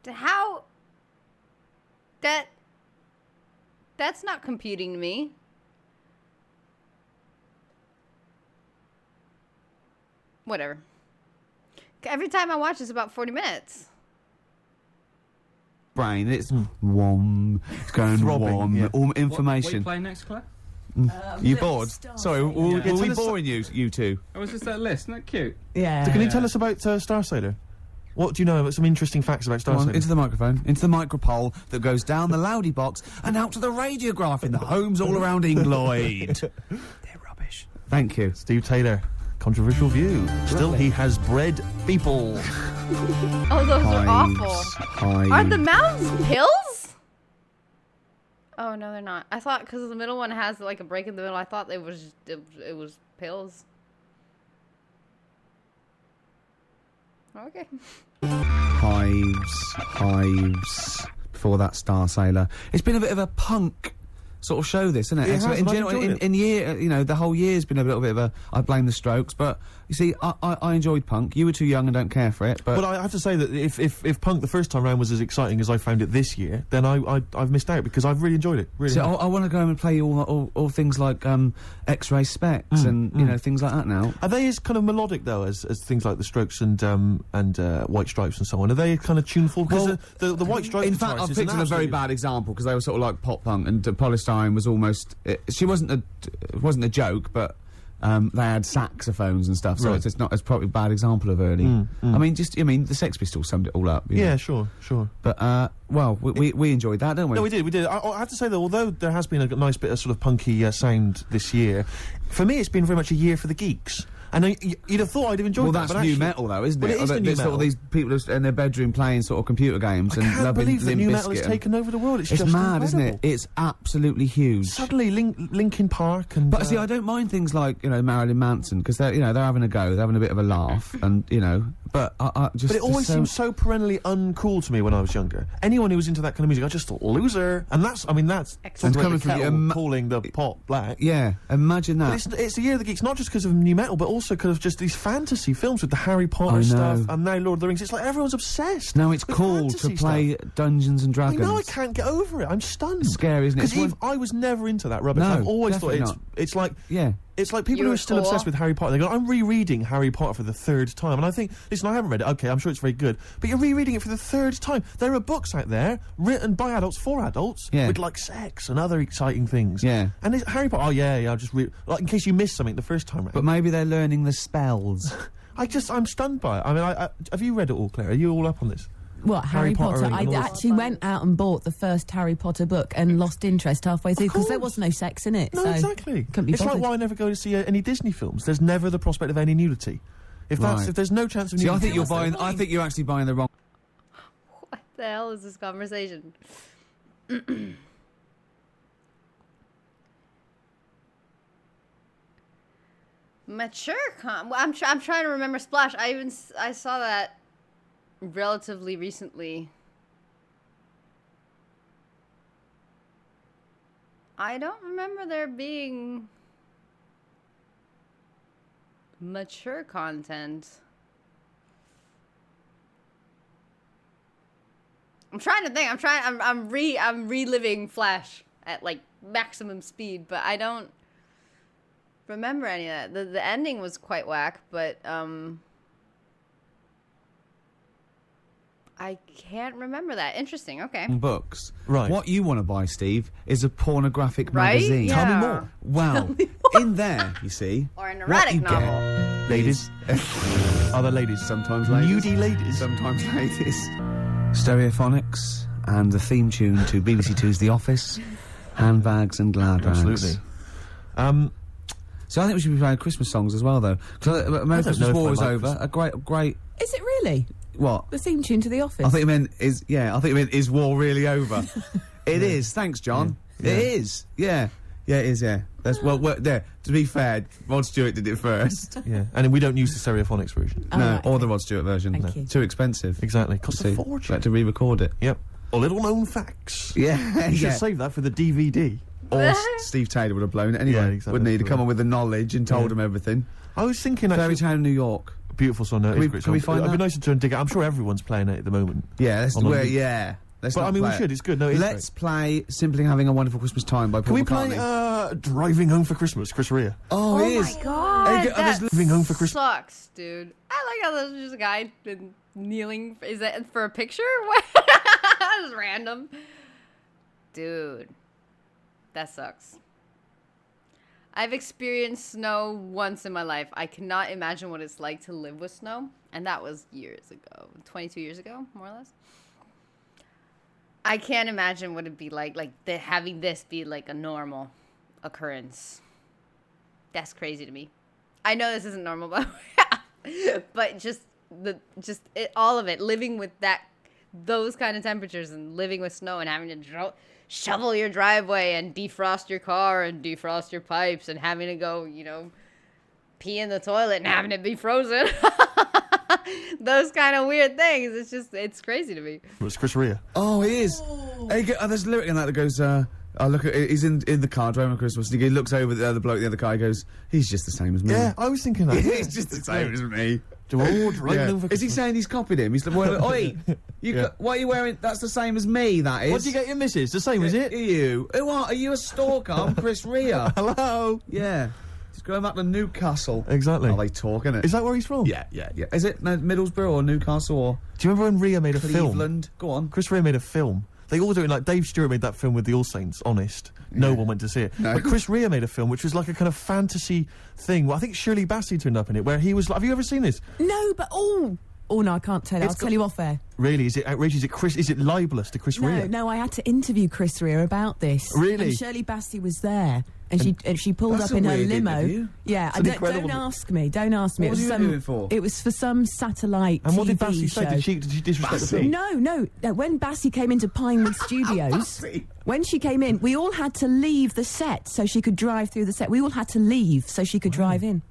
How? That's not computing to me. Whatever. Every time I watch, it's about 40 minutes.
brain. It's wom. It's going
Throbbing,
wom.
yeah.
All
What are
information.
you playing next, Claire?
You bored? Sorry, were
Yeah.
we boring you two?
Oh, was just that list? Isn't that cute?
Yeah.
So can you tell us about Star Sailor? What do you know about some interesting facts about Star
Come on,
Sailor?
into the microphone, into the micropole that goes down the loudy box and out to the radiograph in the homes all around England. They're rubbish. Thank you.
Steve Taylor, controversial view. Still, he has bred people.
Oh, those are awful.
Hives.
Are the mouths pills? Oh no, they're not. I thought because the middle one has like a break in the middle. I thought it was pills. Okay.
Hives. Before that, Star Sailor. It's been a bit of a punk sort of show, this, isn't it?
It
So
has,
in
and I've
general,
enjoyed it.
in year, you know, the whole year's been a little bit of a. I blame the Strokes, but you see, I enjoyed punk. You were too young and don't care for it, but.
But I have to say that if punk the first time round was as exciting as I found it this year, then I've missed out because I've really enjoyed it. Really.
So
have.
I want to go and play all things like X-ray specs and you know things like that now.
Are they as kind of melodic though as things like the Strokes and White Stripes and so on? Are they kind of tuneful? Because the White Stripes.
In fact, I've picked a very bad example because they were sort of like pop punk, and Polystyrene was almost. She wasn't a joke, but they had saxophones and stuff, so
Right.
it's probably a bad example of early. I mean, the Sex Pistols summed it all up. You know.
Yeah, sure.
But well, we enjoyed that, don't we?
No, we did. I have to say that although there has been a nice bit of sort of punky sound this year, for me it's been very much a year for the geeks. And you'd have thought I'd have enjoyed
Well,
that.
that's
but
new
actually,
metal, though, isn't
Well,
it?
it is the new
There's sort
metal.
of these people just in their bedroom playing sort of computer games
I
and
can't
loving
believe that
Limp
new metal has
Bizkit.
taken over the world. It's
It's
just
mad, isn't it?
incredible.
It's absolutely huge.
Suddenly, Linkin Park and.
But see, I don't mind things like Marilyn Manson because they're having a go, they're having a bit of a laugh, and But I just.
But it always seemed so perennially uncool to me when I was younger. Anyone who was into that kind of music, I just thought loser. And that's
Excellent.
coming
coming
from
from
the
the
kettle calling the pot black.
Yeah, imagine that.
But it's the year of the geeks, not just because of new metal, but also because of just these fantasy films with the Harry Potter
I
stuff
know.
and now Lord of the Rings. It's like everyone's obsessed.
Now it's
with
cool to
fantasy
play
stuff.
Dungeons and
I
Dragons.
know I can't get over it. I'm stunned.
It's scary, isn't it?
Because
It's
I was never into that rubbish.
No,
I've always thought
definitely
it's like
Yeah.
it's like people
You
who
were
are still
cool.
obsessed with Harry Potter. They go, I'm rereading Harry Potter for the third time. And I think, listen, I haven't read it. Okay, I'm sure it's very good. But you're rereading it for the third time. There are books out there written by adults for adults
Yeah.
with like sex and other exciting things.
Yeah.
And it's Harry Potter, I'll just read, like in case you missed something the first time round.
But maybe they're learning the spells.
I'm stunned by it. I mean, have you read it all, Claire? Are you all up on this?
What, Harry Potter?
and
I
all that?
actually went out and bought the first Harry Potter book and lost interest halfway through because there was no sex in it.
No,
so
exactly.
Couldn't be
It's like
bothered.
why I never go to see any Disney films. There's never the prospect of any nudity. If
Right.
there's no chance of
See,
nudity.
I think you're actually buying the wrong.
What the hell is this conversation? Mature well, I'm trying to remember Splash. I saw that relatively recently. I don't remember there being mature content. I'm trying to think. I'm reliving Flash at like maximum speed, but I don't remember any of that. The ending was quite whack, but I can't remember that. Interesting. Okay.
Books.
Right.
What you want to buy, Steve, is a pornographic
Right?
magazine.
Yeah.
Tell me more.
Well, in there, you see.
Or an
what
erotic
you
novel.
get
Ladies. Other ladies.
Sometimes ladies.
Nudie ladies.
Sometimes ladies. Stereophonics and the theme tune to BBC Two's The Office, handbags and glad rags.
Absolutely.
So I think we should be playing Christmas songs as well, though. Because
I
American
don't know
Christmas
if
War
I
is
like
over. A great.
Is it really?
What?
The theme tune to The Office.
I think you meant is war really over? It is. Thanks, John.
Yeah.
It is. Yeah. Yeah, it is. Yeah. That's there. To be fair, Rod Stewart did it first.
Yeah, and we don't use the Stereophonics version.
Oh,
No,
right,
or
okay.
the Rod Stewart version.
Thank you.
Too expensive.
Exactly, costs a
See,
fortune.
had to re-record it.
Yep. Or little known facts.
Yeah.
You should
yeah.
save that for the DVD.
Or Steve Taylor would have blown it anyway,
Yeah, exactly.
wouldn't he? To come on with the knowledge and told
Yeah.
him everything.
I was thinking
Fairy
actually,
Tale New York.
beautiful song. No,
Can we-
it's a great
can we
song.
find
It'd be
that?
nice to try and dig it. I'm sure everyone's playing it at the moment.
Yeah, let's
On the
where,
loop.
yeah. Let's
But
not
I mean, we
play it.
should. It's good. No, it's
Let's play Simply Having a Wonderful Christmas Time by
Can
Paul
we
McCartney.
play Driving Home for Christmas, Chris Rea?
Oh, it is.
my god,
Hey,
that
Living Home for Christmas.
sucks, dude. I like how there's just a guy been kneeling. Is that for a picture? What? That's random. Dude, that sucks. I've experienced snow once in my life. I cannot imagine what it's like to live with snow. And that was years ago. 22 years ago, more or less. I can't imagine what it'd be like having this be like a normal occurrence. That's crazy to me. I know this isn't normal, but all of it, living with those kind of temperatures and living with snow and having to shovel your driveway and defrost your car and defrost your pipes and having to go, pee in the toilet and having it be frozen. Those kind of weird things. It's crazy to me.
It's Chris Rea.
Oh, it is. Hey, there's a lyric in that goes, look at, he's in the car driving on Christmas, and he looks over the other bloke in the other car, he goes, he's just the same as me.
Yeah, I was thinking that.
He's just the same as me.
Driving Home for
Is he
Christmas.
saying he's copied him? He's like, well, oi,
Yeah.
what are you wearing? That's the same as me, that is.
What do you get your missus? The same, is it?
Are you? Who are you a stalker? I'm Chris Rea.
Hello.
Yeah. He's going back to Newcastle.
Exactly.
Are they talking it?
Is that where he's from?
Yeah. Is it Middlesbrough or Newcastle or
Do you remember when Rea made a film?
Cleveland? Go on.
Chris Rea made a film. They all do it, like Dave Stewart made that film with the All Saints, Honest. No one went to see it.
No.
But Chris Rea made a film which was like a kind of fantasy thing. Well, I think Shirley Bassey turned up in it, where he was like, have you ever seen this?
No, but oh no, I can't tell you. I'll tell you off air.
Really? Is it outrageous? Is it libelous to Chris Rea?
No, I had to interview Chris Rea about this.
Really?
And Shirley Bassey was there, and she pulled
That's
up
a
in her
weird
limo.
interview.
Yeah,
It's an incredible-
don't ask me. Don't ask me.
What
it was
was you interviewing for?
It was for some satellite
And what did
TV
Bassey
show.
say? Did she disrespect the film?
No. When Bassey came into Pinewood Studios,
Bassey?
when she came in, we all had to leave the set so she could drive through the set. We all had to leave so she could drive in.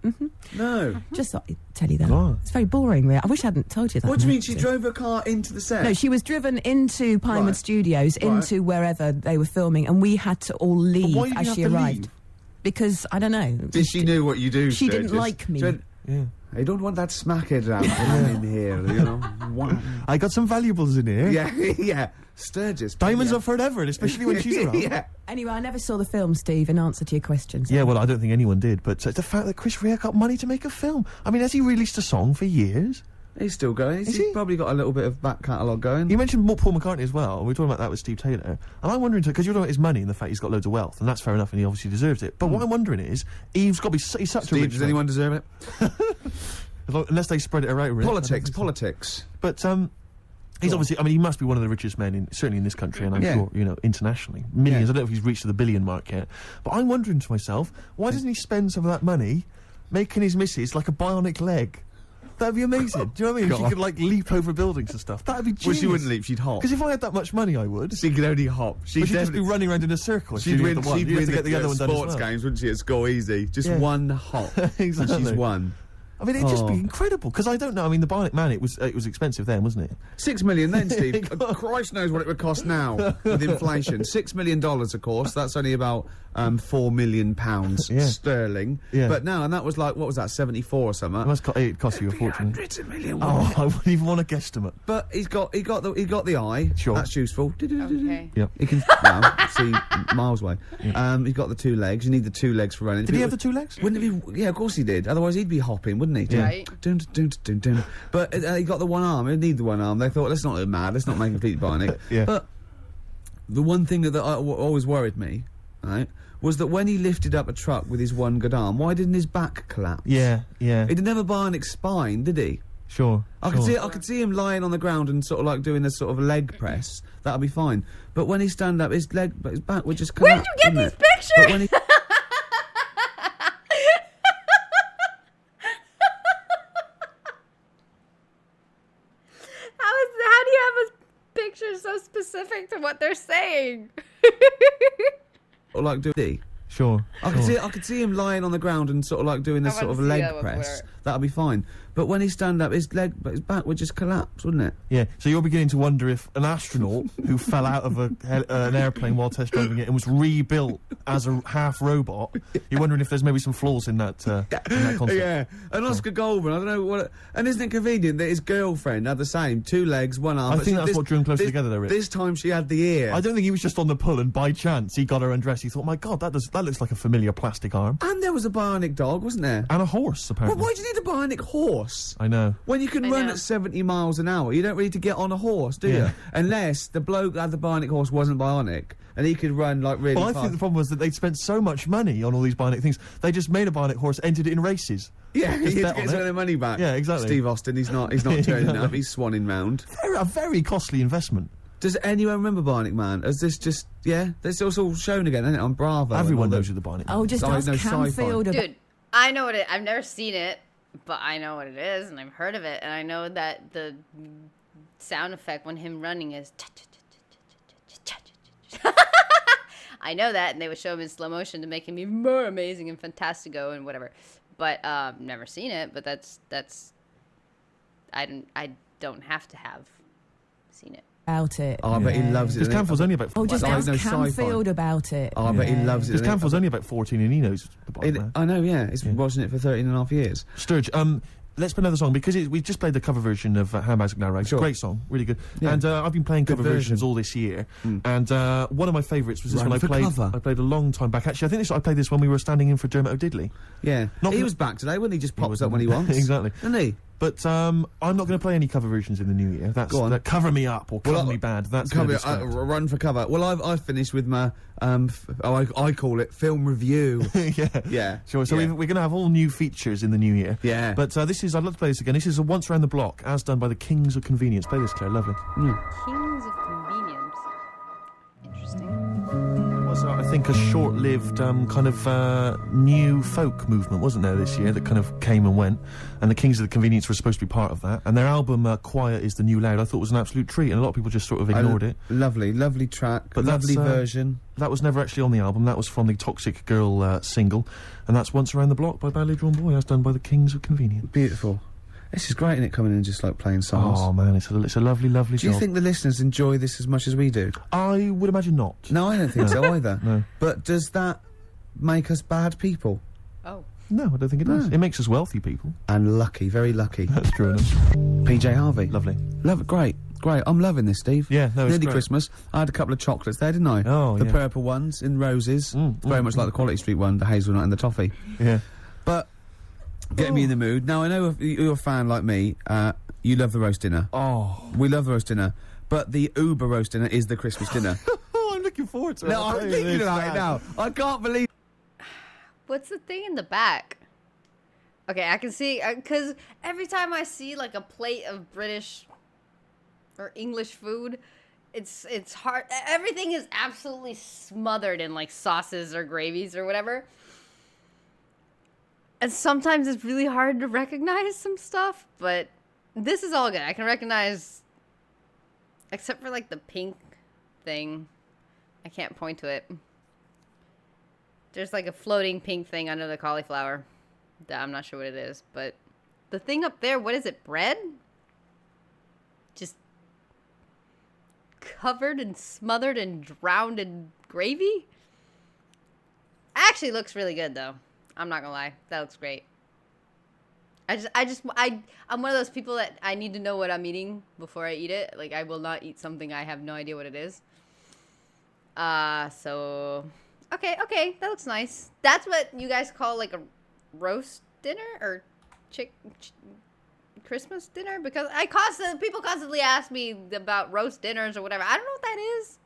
No.
Just thought I'd tell you that.
Right.
It's very boring, really. I wish I hadn't told you that.
What do you mean? She drove her car into the set?
No, she was driven into Pinewood
Right.
Studios, into wherever they were filming, and we had to all leave
why did you
as
have
she
to
arrived.
leave?
Because, I don't know.
Did she knew what you do?
She didn't
Sturgess?
like me.
She went,
Yeah.
I don't want that smackhead around in here, you know. Wow.
I got some valuables in here.
Yeah. Sturgess.
Diamonds
yeah.
are forever, and especially when she's around.
Yeah.
Anyway, I never saw the film, Steve, in answer to your questions.
Yeah, well, I don't think anyone did, but the fact that Chris Rea got money to make a film. I mean, has he released a song for years?
He's still going.
Is
He's
he?
probably got a little bit of back catalogue going.
You mentioned Paul McCartney as well, and we were talking about that with Steve Taylor, and I'm wondering, because you're talking about his money and the fact he's got loads of wealth, and that's fair enough, and he obviously deserves it, but what I'm wondering is, he's got to be, he's such a
Steve,
rich
does
man.
anyone deserve it?
Unless they spread it around. really.
Politics.
But, he's obviously, I mean, he must be one of the richest men, certainly in this country, and I'm
Yeah.
sure, internationally. Millions,
Yeah.
I don't know if he's reached the billion mark yet, but I'm wondering to myself, why doesn't he spend some of that money making his missus like a bionic leg? That'd be amazing. Do you know what I mean? She
God.
could, like, leap over buildings and stuff. That'd be genius.
Well, she wouldn't leap, she'd hop.
Because if I had that much money, I would.
She could only hop.
But she'd just be running around in a circle.
She'd win,
the one.
she'd
You'd have
win
to get the other one done as
sports
well.
games, wouldn't she, at school easy? Just
Yeah.
one hop.
Exactly.
And she's won.
I mean, it'd just be
Oh.
incredible. Because I don't know. I mean, the Bionic Man, it was expensive then, wasn't it?
6 million then, Steve. Christ knows what it would cost now with inflation. $6 million, of course. That's only about £4 million
Yeah.
sterling.
Yeah.
But now, and that was like, what was that, 74 or something?
It cost you a fortune.
Hundreds of million.
Oh, I wouldn't even want to guesstimate.
But he got the eye.
Sure.
That's useful.
Okay.
Yep.
He can see miles away. He's got the 2 legs. You need the 2 legs for running.
Did he have the 2 legs?
Wouldn't it be? Yeah, of course he did. Otherwise, he'd be hopping, wouldn't he?
Yeah.
Right.
Dun, dun, dun, dun, dun. But he got the one arm. He'd need the one arm. They thought, let's not go mad. Let's not make him completely bionic.
Yeah.
But the one thing that always worried me, right, was that when he lifted up a truck with his one good arm, why didn't his back collapse?
Yeah.
He didn't have a bionic spine, did he?
Sure.
I could see him lying on the ground and sort of like doing a sort of leg press. That'd be fine. But when he stand up, his back would just come
Where'd
out,
you get
wouldn't
these
it?
pictures?
But when he
listening to what they're saying.
Or like do
Sure.
I could see him lying on the ground and sort of like doing this
I
sort of
wanna see
leg
that
press.
before.
That'd be fine. But when he stand up, his back would just collapse, wouldn't it?
Yeah, so you're beginning to wonder if an astronaut who fell out of an airplane while test driving it and was rebuilt as a half robot, you're wondering if there's maybe some flaws in that concept.
Yeah, and Oscar Goldman, I don't know what. And isn't it convenient that his girlfriend had the same 2 legs, 1 arm?
I
but
think
she-
that's what drew them closer together, though, Rick.
This time she had the ear.
I don't think he was just on the pull and by chance he got her undressed. He thought, my God, that looks like a familiar plastic arm.
And there was a bionic dog, wasn't there?
And a horse,
Well,
apparently.
why do you need a bionic horse?
I know.
When you can
I
run
know.
at 70 miles an hour, you don't really need to get on a horse, do
Yeah.
you? Unless the bloke that had the bionic horse wasn't bionic, and he could run like really
Well, I
fast.
think the problem was that they'd spent so much money on all these bionic things, they just made a bionic horse, entered it in races.
Yeah,
Just
he
bet
gets
on
some
it.
of their money back.
Yeah, exactly.
Steve Austin, he's not turning
Exactly.
up, he's swanning round.
A very costly investment.
Does anyone remember Bionic Man? Is this just, yeah? This is all shown again, isn't it, on Bravo?
Everyone
and all
knows
that.
who the bionic
Oh, just
Oh,
ask
no, sci-fi.
Camfield about...
Dude, I know what I've never seen it, but I know what it is, and I've heard of it, and I know that the sound effect when him running is... I know that, and they would show him in slow motion to make him even more amazing and fantastico and whatever. But never seen it. But that's I don't have to have seen it.
about it.
Oh, I bet he loves it.
Because
doesn't he?
Camfield's only about...
Oh, just
Well,
ask
no, sci-fi.
Camfield about it.
Oh, I bet he loves it.
Because
doesn't he?
Camfield's only about 14 and he knows the bionic man.
I know, yeah. He's been watching it for 13 and a half years.
Sturge, let's play another song, because we just played the cover version of Handbags and Narrows.
Sure.
Great song, really good.
Yeah.
And I've been playing
Good
cover versions
version.
all this year. And one of my favourites was this
Run
one
for cover.
I played a long time back. Actually, I think I played this when we were standing in for Dermot O'Diddley.
Yeah.
Not
He
for-
was back today, wasn't he? Just pops up when he wants.
Exactly.
Isn't he?
But I'm not going to play any cover versions in the new year. That's
Go on.
Cover Me Up or Cover
Well,
Me Bad. That's going to
Cover,
be scrapped.
run for cover. Well, I've finished with my, I call it film review.
Yeah.
Yeah.
Sure. So
Yeah.
we're going to have all new features in the new year.
Yeah.
But I'd love to play this again. This is a Once Around the Block, as done by the Kings of Convenience. Play this, Claire. Lovely.
Kings of Convenience. Interesting.
It was, I think, a short-lived kind of new folk movement, wasn't there, this year, that kind of came and went. And the Kings of the Convenience were supposed to be part of that. And their album, Quiet is the New Loud, I thought was an absolute treat, and a lot of people just sort of ignored it.
Lovely track.
But
lovely
that's,
version.
That was never actually on the album. That was from the Toxic Girl single. And that's Once Around the Block by Badly Drawn Boy, as done by the Kings of Convenience.
Beautiful. This is great, isn't it, coming in and just like playing songs?
Oh, man, it's a lovely, lovely
Do you
job.
think the listeners enjoy this as much as we do?
I would imagine not.
No, I don't think so either.
No.
But does that make us bad people?
Oh.
No, I don't think it does.
No.
It makes us wealthy people.
And lucky, very lucky.
That's true enough.
PJ Harvey.
Lovely.
Love it, great. I'm loving this, Steve.
Yeah, no, it's
Nearly
great.
Christmas. I had a couple of chocolates there, didn't I?
Oh,
The
yeah.
purple ones in roses. Very much like the Quality Street one, the hazelnut and the toffee.
Yeah.
But getting me in the mood. Now, I know if you're a fan like me, you love the roast dinner.
Oh.
We love the roast dinner. But the Uber roast dinner is the Christmas dinner.
Oh, I'm looking forward to it.
No,
I'll
I'm
tell you
thinking
this,
about it
man.
now. I can't believe...
What's the thing in the back? Okay, I can see, because every time I see, like, a plate of British or English food, it's hard. Everything is absolutely smothered in, like, sauces or gravies or whatever. And sometimes it's really hard to recognize some stuff, but this is all good. I can recognize, except for, like, the pink thing. I can't point to it. There's like a floating pink thing under the cauliflower. That I'm not sure what it is, but the thing up there, what is it? Bread? Just covered and smothered and drowned in gravy? Actually looks really good though. I'm not gonna lie. That looks great. I'm one of those people that I need to know what I'm eating before I eat it. Like, I will not eat something I have no idea what it is. So... Okay, that looks nice. That's what you guys call, like, a roast dinner? Or Christmas dinner? Because people constantly ask me about roast dinners or whatever. I don't know what that is.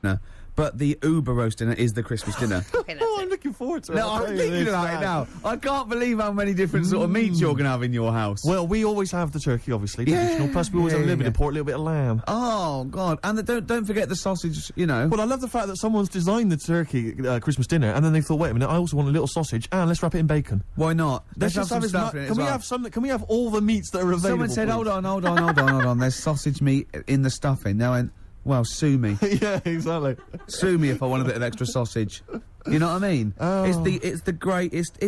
No. But the Uber roast dinner is the Christmas dinner.
Okay, that's
Oh, I'm
it.
looking forward to it.
No,
I'll
I'm
tell you
thinking
this,
about it
man.
now. I can't believe how many different sort of meats you're going to have in your house.
Well, we always have the turkey, obviously,
Yeah.
traditional. Plus, we always have a little bit of pork, a little bit of lamb.
Oh, God. And don't forget the sausage, you know.
Well, I love the fact that someone's designed the turkey Christmas dinner, and then they thought, wait a minute, I also want a little sausage, and let's wrap it in bacon.
Why not?
Let's just have
some
as
stuff
much.
in it
Can
as
we
well.
have some? Can we have all the meats that are available?
Someone said,
please?
hold on. There's sausage meat in the stuffing. Now, well, sue me.
Yeah, exactly.
Sue me if I want a bit of extra sausage. You know what I mean?
Oh.
It's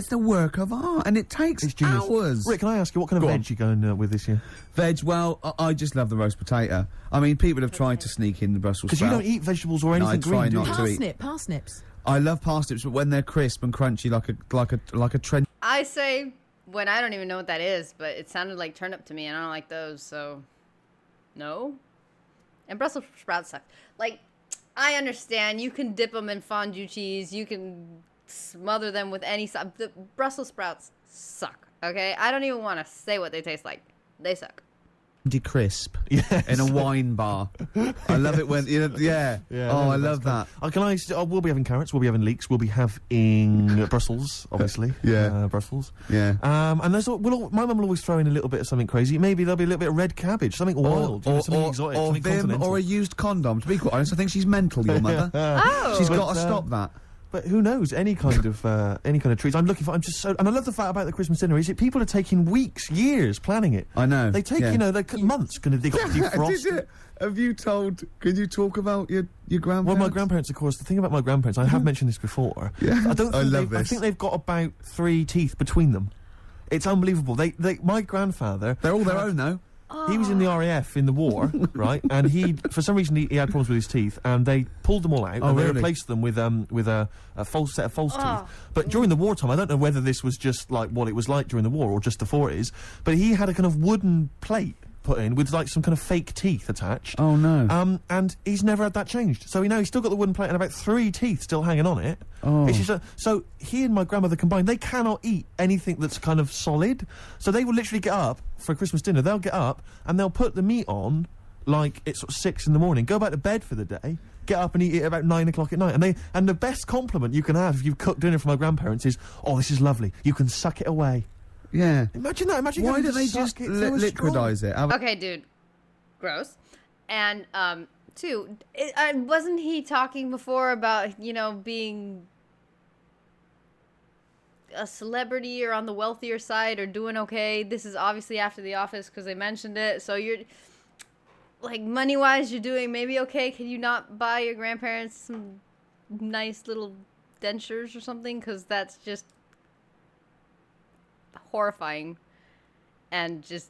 the work of art, and it takes
genius.
hours.
Rick, can I ask you, what kind of veg you going with this year?
Veg, well, I just love the roast potato. I mean, people have tried to sneak in the Brussels
Because
sprout.
you don't eat vegetables or anything
I try
green, do you?
not to eat.
Parsnips.
I love parsnips, but when they're crisp and crunchy, like a trench.
I say when I don't even know what that is, but it sounded like turnip to me, and I don't like those, so no. And Brussels sprouts suck. Like, I understand you can dip them in fondue cheese, you can smother them with any sauce. The Brussels sprouts suck. Okay, I don't even want to say what they taste like. They suck.
Crisp
Yes.
in a wine bar. I love it when yeah. Oh, I love that.
We'll be having carrots. We'll be having leeks. We'll be having Brussels, obviously.
Yeah.
Brussels.
Yeah.
And my mum will always throw in a little bit of something crazy. Maybe there'll be a little bit of red cabbage, something wild, something exotic,
or
something
Vim,
continental.
or a used condom. To be quite honest, I think she's mental. Your mother.
Oh,
She's got to stop that.
But who knows? Any kind of treats. And I love the fact about the Christmas dinner is that people are taking weeks, years planning it.
I know.
They take months. They got to defrost.
Have you told? Can you talk about your grandparents?
Well, my grandparents, of course. The thing about my grandparents, I have mentioned this before.
Yeah.
I think they've got about 3 teeth between them. It's unbelievable. My grandfather.
They're all their own, though.
He was in the RAF in the war, right? And for some reason, he had problems with his teeth, and they pulled them all out, and they replaced them with a false set of false teeth. But during the wartime, I don't know whether this was just like what it was like during the war or just the 40s, but he had a kind of wooden plate put in with like some kind of fake teeth attached.
Oh no!
And he's never had that changed. So he's still got the wooden plate and about 3 teeth still hanging on it.
Oh.
It's just so he and my grandmother combined, they cannot eat anything that's kind of solid. So they will literally get up for Christmas dinner. They'll get up and they'll put the meat on like it's sort of 6 in the morning. Go back to bed for the day. Get up and eat it about 9 o'clock at night. And the best compliment you can have if you've cooked dinner for my grandparents is, "Oh, this is lovely. You can suck it away."
Yeah.
Imagine that. Imagine
why
having
don't
to
they
suck
just
it so
liquidize it?
Okay, dude. Gross. And, 2, wasn't he talking before about, being a celebrity or on the wealthier side or doing okay? This is obviously after The Office because they mentioned it. So you're, like, money-wise, you're doing maybe okay. Can you not buy your grandparents some nice little dentures or something? Because that's just horrifying and just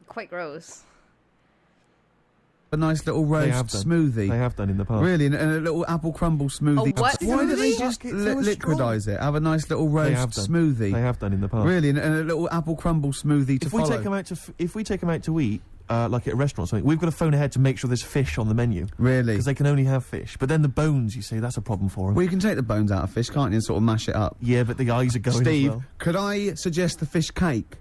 quite gross.
A nice little roast smoothie.
They have done in the past.
Really, and a little apple crumble smoothie.
A what
Why don't they
smoothie?
just
Suck it so
liquidize it? Have a nice little roast smoothie.
They have done in the past.
Really, and a little apple crumble smoothie to follow.
If we take them out to eat, like at a restaurant or something, we've got to phone ahead to make sure there's fish on the menu.
Really?
Because they can only have fish. But then the bones, you see, that's a problem for them.
Well, you can take the bones out of fish, can't you, and sort of mash it up.
Yeah, but the eyes are going
Steve,
as well.
could I suggest the fish cake?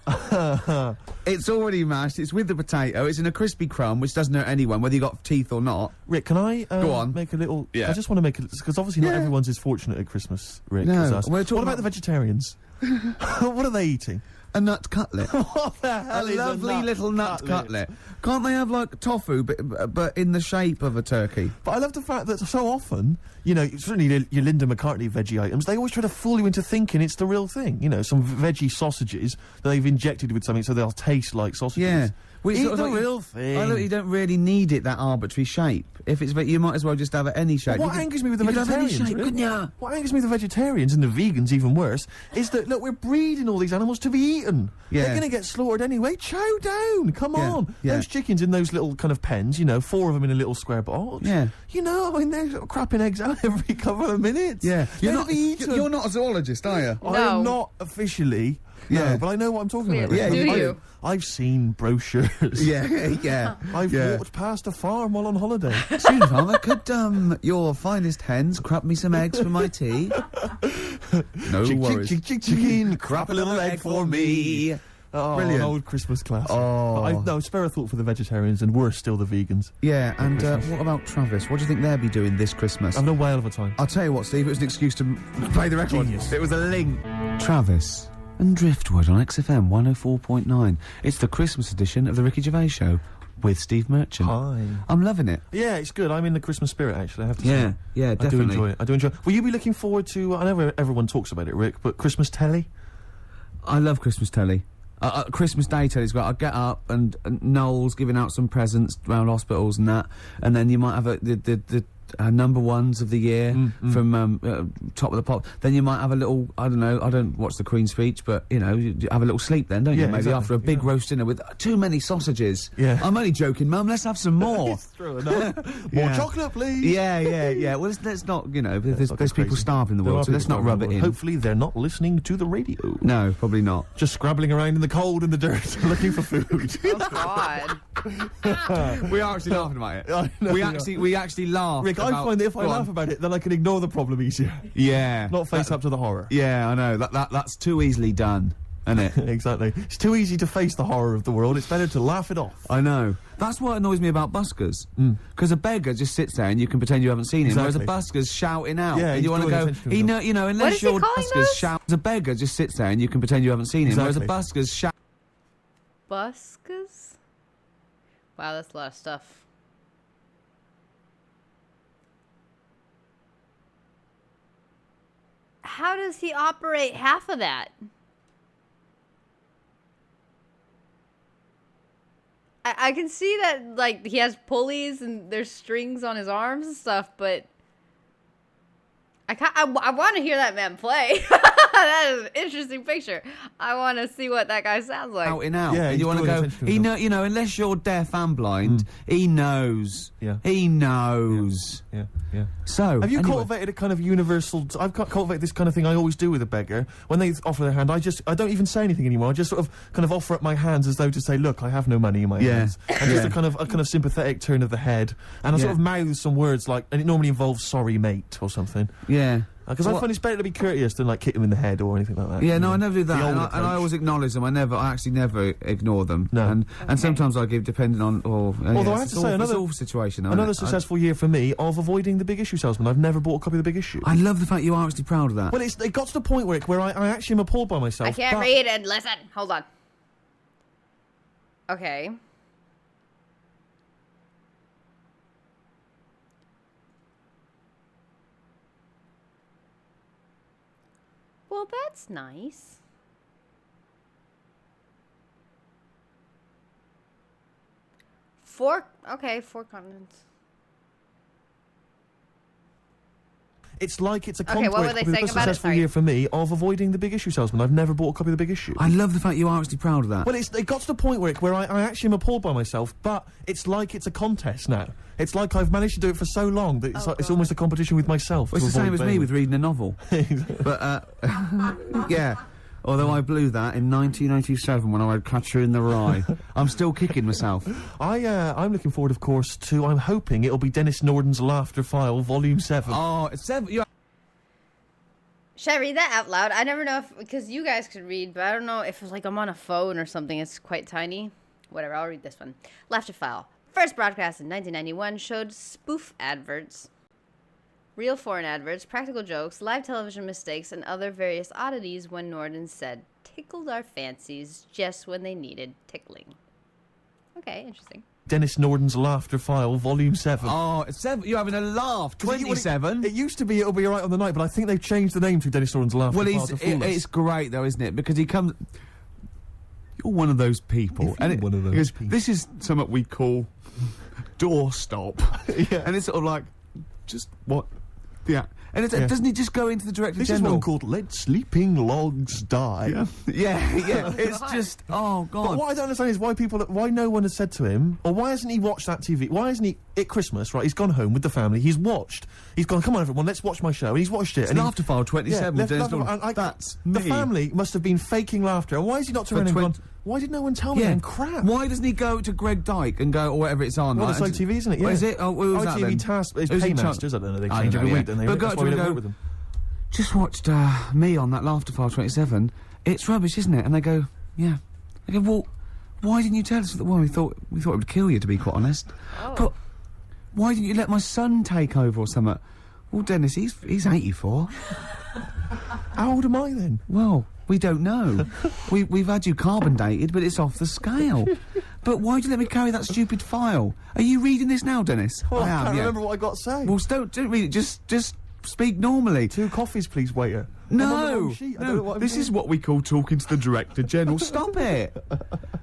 It's already mashed, it's with the potato, it's in a crispy crumb, which doesn't hurt anyone, whether you got teeth or not.
Rick, can I
Go on.
make a little...
Yeah.
I just want to make a... Because obviously not everyone's as fortunate at Christmas, Rick,
No,
as us.
we're
What
talking
about the vegetarians? What are they eating?
A nut cutlet.
What the hell is
lovely
a nut
little nut cutlet. Can't they have, like, tofu, but in the shape of a turkey?
But I love the fact that so often, certainly your Linda McCartney veggie items, they always try to fool you into thinking it's the real thing. Some veggie sausages that they've injected with something so they'll taste like sausages.
Yeah.
Eat
sort of
the
like
real thing.
I look, you don't really need it that arbitrary shape. If it's, you might as well just have it any shape.
What angers me with the
you could have any
vegetarians,
shape,
Rick?
couldn't ya?
What angers me with the vegetarians and the vegans, even worse, is that, look, we're breeding all these animals to be eaten.
Yeah.
They're going to get slaughtered anyway. Chow down. Come
Yeah,
on.
yeah.
Those chickens in those little kind of pens, 4 of them in a little square box.
Yeah.
They're crapping eggs out every couple of minutes.
Yeah.
You're not
a zoologist, are you?
I am not officially.
Yeah.
No, but I know what I'm talking about.
Yeah,
Do you?
I've seen brochures.
Yeah.
I've walked past a farm while on holiday.
Excuse me, farmer, could your finest hens crap me some eggs for my tea? No worries.
Chicken, crap a little egg for me. Oh,
Brilliant.
An old Christmas classic.
Oh.
No, spare a thought for the vegetarians, and worse still the vegans.
Yeah, and what about Travis? What do you think they'll be doing this Christmas?
I've no whale of a time.
I'll tell you what, Steve, it was an excuse to play the record.
Genius.
It was a link. Travis and Driftwood on XFM 104.9. It's the Christmas edition of the Ricky Gervais Show with Steve Merchant.
Hi.
I'm loving it.
Yeah, it's good. I'm in the Christmas spirit, actually, I have to say.
Yeah, definitely.
I do enjoy it. Will you be looking forward to, I know everyone talks about it, Rick, but Christmas telly?
I love Christmas telly. Christmas Day, Teddy's got. I'd get up and Noel's giving out some presents around hospitals and that, and then you might have the number ones of the year from Top of the Pop. Then you might have a little, I don't know, I don't watch the Queen's speech, but, you know, you have a little sleep then, don't you? Maybe
exactly.
after a big roast dinner with too many sausages.
Yeah.
I'm only joking, Mum, let's have some more.
It's true enough. More chocolate, please.
Yeah. Well, let's not, you know, there's people starving in the world, so let's not rub it in.
Hopefully they're not listening to the radio.
No, probably not.
Just scrabbling around in the cold and the dirt looking for food.
Oh, God.
We are actually laughing about it.
I know
We actually laugh.
Rick, I find that if I laugh about it, then I can ignore the problem easier.
Yeah.
Not face up to the horror.
Yeah, I know. That's too easily done, isn't it?
Exactly. It's too easy to face the horror of the world. It's better to laugh it off.
I know. That's what annoys me about buskers. Because a beggar just sits there and you can pretend you haven't seen him, whereas a busker's shouting out.
Yeah,
and you want to go, you know, unless your buskers shout. A beggar just sits there and you can pretend you haven't seen him, whereas a busker's shout.
Buskers? Wow, that's a lot of stuff. How does he operate half of that? I can see that, like, he has pulleys and there's strings on his arms and stuff, but I want to hear that man play. That is an interesting picture. I want to see what that guy sounds like.
Out and out.
Yeah,
and you want to go, you know, unless you're deaf and blind, he knows.
Yeah.
He knows.
Yeah.
So,
have you cultivated a kind of universal... I've cultivated this kind of thing I always do with a beggar. When they offer their hand, I don't even say anything anymore. I just sort of kind of offer up my hands as though to say, look, I have no money in my hands. And just a kind of sympathetic turn of the head. And I sort of mouth some words like, and it normally involves sorry mate or something.
Yeah.
Because I find it's better to be courteous than like kick them in the head or anything like that.
Yeah, no, I never do that, and I always acknowledge them. I actually never ignore them.
No.
And sometimes I give, depending on.
Although I have to say, another
situation.
Another successful year for me of avoiding the Big Issue salesman. I've never bought a copy of the Big Issue.
I love the fact you are actually proud of that.
Well, it got to the point where I actually am appalled by myself.
I can't read and listen. Hold on. Okay. Well, that's nice. Four continents.
It's like it's a
Okay, what were they saying about it?
successful year for me of avoiding the Big Issue salesman. I've never bought a copy of the Big Issue.
I love the fact you are actually proud of that.
Well, it got to the point where I actually am appalled by myself, but it's like it's a contest now. It's like I've managed to do it for so long that it's almost a competition with myself.
Well, it's the same as me with reading a novel. But, yeah. Although I blew that in 1987 when I read Catcher in the Rye. I'm still kicking myself.
I'm looking forward, of course, to... I'm hoping it'll be Dennis Norden's Laughter File, Volume 7.
Oh, it's 7...
Should I read that out loud? I never know if... Because you guys could read, but I don't know if it's like I'm on a phone or something. It's quite tiny. Whatever, I'll read this one. Laughter File. First broadcast in 1991 showed spoof adverts, real foreign adverts, practical jokes, live television mistakes, and other various oddities when Norden said, tickled our fancies just when they needed tickling. Okay, interesting.
Dennis Norden's Laughter File, Volume 7.
Oh, it's 7. You're having a laugh. 27.
It used to be It'll Be Alright on the Night, but I think they've changed the name to Dennis Norden's Laughter File to fool us.
It's great, though, isn't it? Because he comes... You're one of those people. This is something we call doorstop.
Yeah.
And it's sort of like, just what... Yeah. And doesn't he just go into the Director General?
This is one called Let Sleeping Logs Die.
Yeah. It's just, oh, God.
But what I don't understand is why no one has said to him, or why hasn't he watched that TV? Why hasn't he, at Christmas, right, he's gone home with the family, he's gone, come on everyone, let's watch my show, and he's watched it.
It's Laughter File 27.
That's me. The family must have been faking laughter, and why has he not turned around and gone, why did no one tell me that crap?
Why doesn't he go to Greg Dyke and go, or whatever it's on?
Well, it's ITV, isn't it? Yeah.
Is it? Oh, what was that then?
Task is Paymasters, I don't know, they change every week, don't they?
But go to go,
with them.
Just watched me on that Laughter File 27. It's rubbish, isn't it? And they go, yeah. They go, well, why didn't you tell us? Well, we thought it would kill you, to be quite honest. Oh. But why didn't you let my son take over or something? Well, Dennis, he's 84.
How old am I then?
Well, we don't know. We've had you carbon dated, but it's off the scale. But why do you let me carry that stupid file? Are you reading this now, Dennis?
Well, I can't remember what I got to say.
Well, don't read it. Just speak normally.
2 coffees, please, waiter. I'm on the
No,
wrong sheet. I don't know what I'm
this
doing.
is what we call talking to the Director General. Stop it!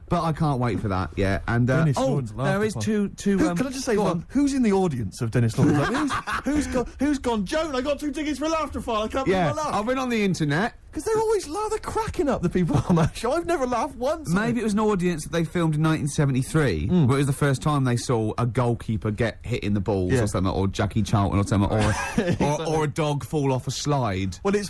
But I can't wait for that. Yeah, and
Dennis
oh,
Lawrence
there
laughed
is
upon.
two.
Can I just say,
go
well,
on.
who's in the audience of Dennis Lawrence? Like, who's gone, Joan, I got 2 tickets for Laughter File, I can't believe
Yeah,
my
I've
luck.
been on the internet.
Because they're always they're cracking up, the people on that show. I've never laughed once.
Maybe it was an audience that they filmed in 1973, where it was the first time they saw a goalkeeper get hit in the balls
Yeah.
or something, or Jackie Charlton or something, or a dog fall off a slide.
Well, it's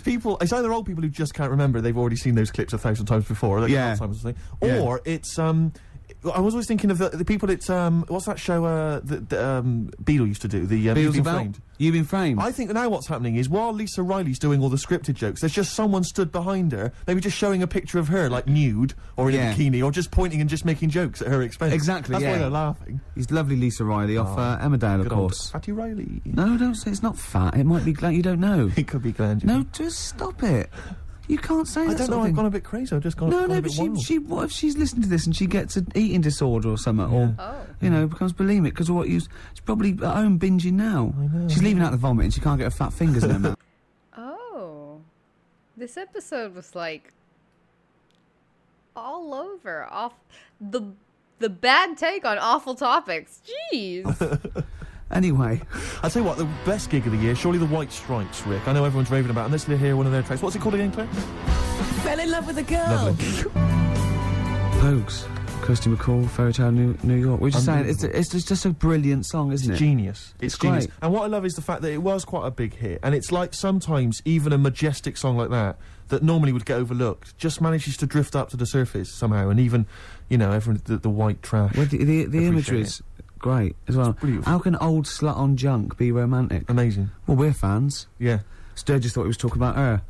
either old people who just can't remember, they've already seen those clips 1,000 times before, like
Yeah.
Alzheimer's or something.
Yeah.
Or it's, I was always thinking of the people at, what's that show that Beadle used to do? The You've
Beatles
Been
about
Framed.
You've Been Framed.
I think now what's happening is, while Lisa Riley's doing all the scripted jokes, there's just someone stood behind her, maybe just showing a picture of her, like nude, or in
Yeah.
a bikini, or just pointing and just making jokes at her expense.
Exactly,
That's
yeah.
why they're laughing.
He's lovely, Lisa Riley, off Emmerdale, of
Good old
course.
Fatty Riley.
No, don't say it's not fat. It might be glad you don't know.
It could be Glenn.
No, just stop it. You can't say that
I don't
sort
know,
of
I've
thing.
gone a bit crazy, I've just gone,
No,
gone
no,
a
but
bit wild.
what if she's listening to this and she gets an eating disorder or something, or
Oh.
becomes bulimic because of what she's probably at home binging now.
I know.
She's leaving out the vomit and she can't get her fat fingers in her mouth.
Oh, this episode was like all over off the bad take on awful topics. Jeez.
Anyway,
I'll tell you what, the best gig of the year, surely the White Stripes, Rick. I know everyone's raving about it, and let's hear one of their tracks. What's it called again, Claire?
Fell in love with a girl.
Lovely.
Pogues, Kirsty McCall, Fairy Tale New York. We're just saying it's just a brilliant song, isn't it?
Genius. It's genius.
great.
And what I love is the fact that it was quite a big hit, and it's like sometimes even a majestic song like that normally would get overlooked just manages to drift up to the surface somehow, and even, everyone, the white trash.
Well, the
appreciate
imagery's great as well.
beautiful.
How can old slut on junk be romantic?
Amazing.
Well, we're fans.
Yeah.
Sturgess thought he was talking about her.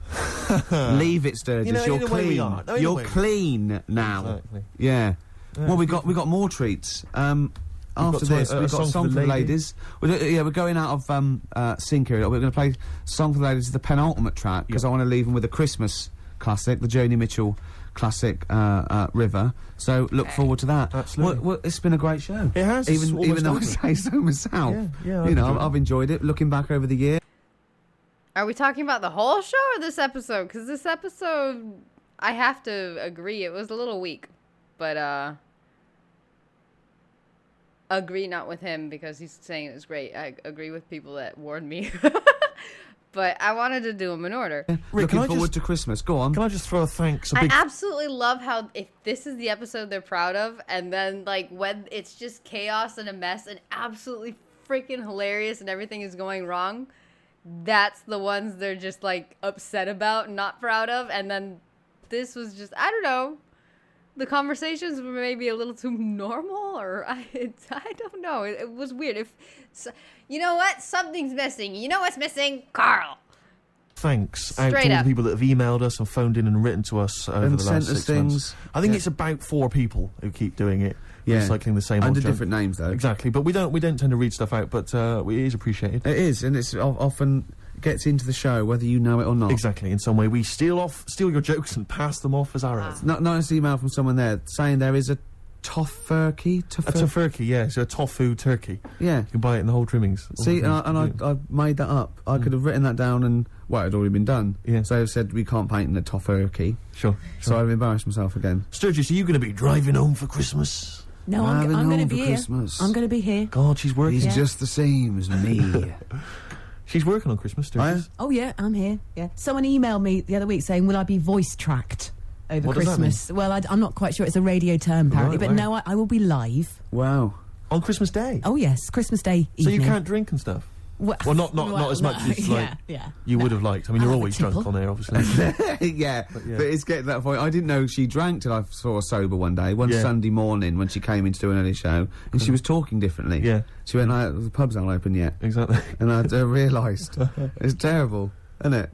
Leave it, Sturgess.
You know,
You're
in a way we
clean.
are. No, in a
You're
way we are.
clean now.
Exactly.
Yeah.
Yeah,
Well, we got more treats. After
got
this,
a
we've got
song
Song for the Ladies. We're going out of sync here. We're going to play Song for the Ladies, the penultimate track, because I want to leave them with a Christmas classic, the Joni Mitchell classic, River. So look forward to that.
Absolutely.
Well, it's been a great show.
It has. It's
Even
almost
though I
over.
say so myself.
Yeah,
I've enjoyed it. Looking back over the year.
Are we talking about the whole show or this episode? Because this episode, I have to agree, it was a little weak. But, agree not with him because he's saying it was great. I agree with people that warned me. But I wanted to do them in order.
Rick, can
Looking
I
forward
just-
to Christmas. Go on.
Can I just throw a thanks?
I absolutely love how if this is the episode they're proud of, and then like when it's just chaos and a mess and absolutely freaking hilarious and everything is going wrong, that's the ones they're just like upset about and not proud of. And then this was just, I don't know, the conversations were maybe a little too normal, or I don't know. It was weird. You know what? Something's missing. You know what's missing? Carl.
Thanks out
Straight
to all
up.
the people that have emailed us and phoned in and written to us over
And
the
sent
last
us
6
things.
months. I think
Yeah.
it's about 4 people who keep doing it.
Yeah.
Recycling the same
Under
old junk.
different names, though.
Exactly, but we don't tend to read stuff out, but it is appreciated.
It is, and it's often gets into the show, whether you know it or not.
Exactly, in some way we steal your jokes and pass them off as our own.
Nice email from someone there saying there is a tofurkey.
A tofurkey, yeah, so a tofu turkey.
Yeah.
You can buy it in the whole trimmings. all
See,
the things.
I made that up. I could have written that down and, well, it had already been done.
Yeah.
So I said we can't paint in a tofurkey.
Sure.
So I've embarrassed myself again.
Sturgess, are you going to be driving home for Christmas?
No,
Driving
I'm going
home
to be
for
here.
Christmas.
I'm going to be here.
God, she's working.
He's just the same as me.
She's working on Christmas, Sturgess.
Oh yeah, I'm here. Yeah. Someone emailed me the other week saying, "Will I be voice tracked over
What does that
Christmas?" Well, I'm not quite sure. It's a radio term apparently,
Right,
but
wow.
no, I will be live.
Wow.
On Christmas Day?
Oh yes, Christmas Day
So
evening.
you can't drink and stuff? Well, not as much as, like,
yeah.
You would have liked. I mean,
I'll
you're
have a
always drunk
tipple.
on there, obviously.
yeah,
But
but it's getting to that point. I didn't know she drank till I saw her sober one day, one
Yeah.
Sunday morning when she came in to do an early show, and she was talking differently.
Yeah.
She went, the pubs aren't open yet.
Exactly.
And I realised. It's terrible, isn't it?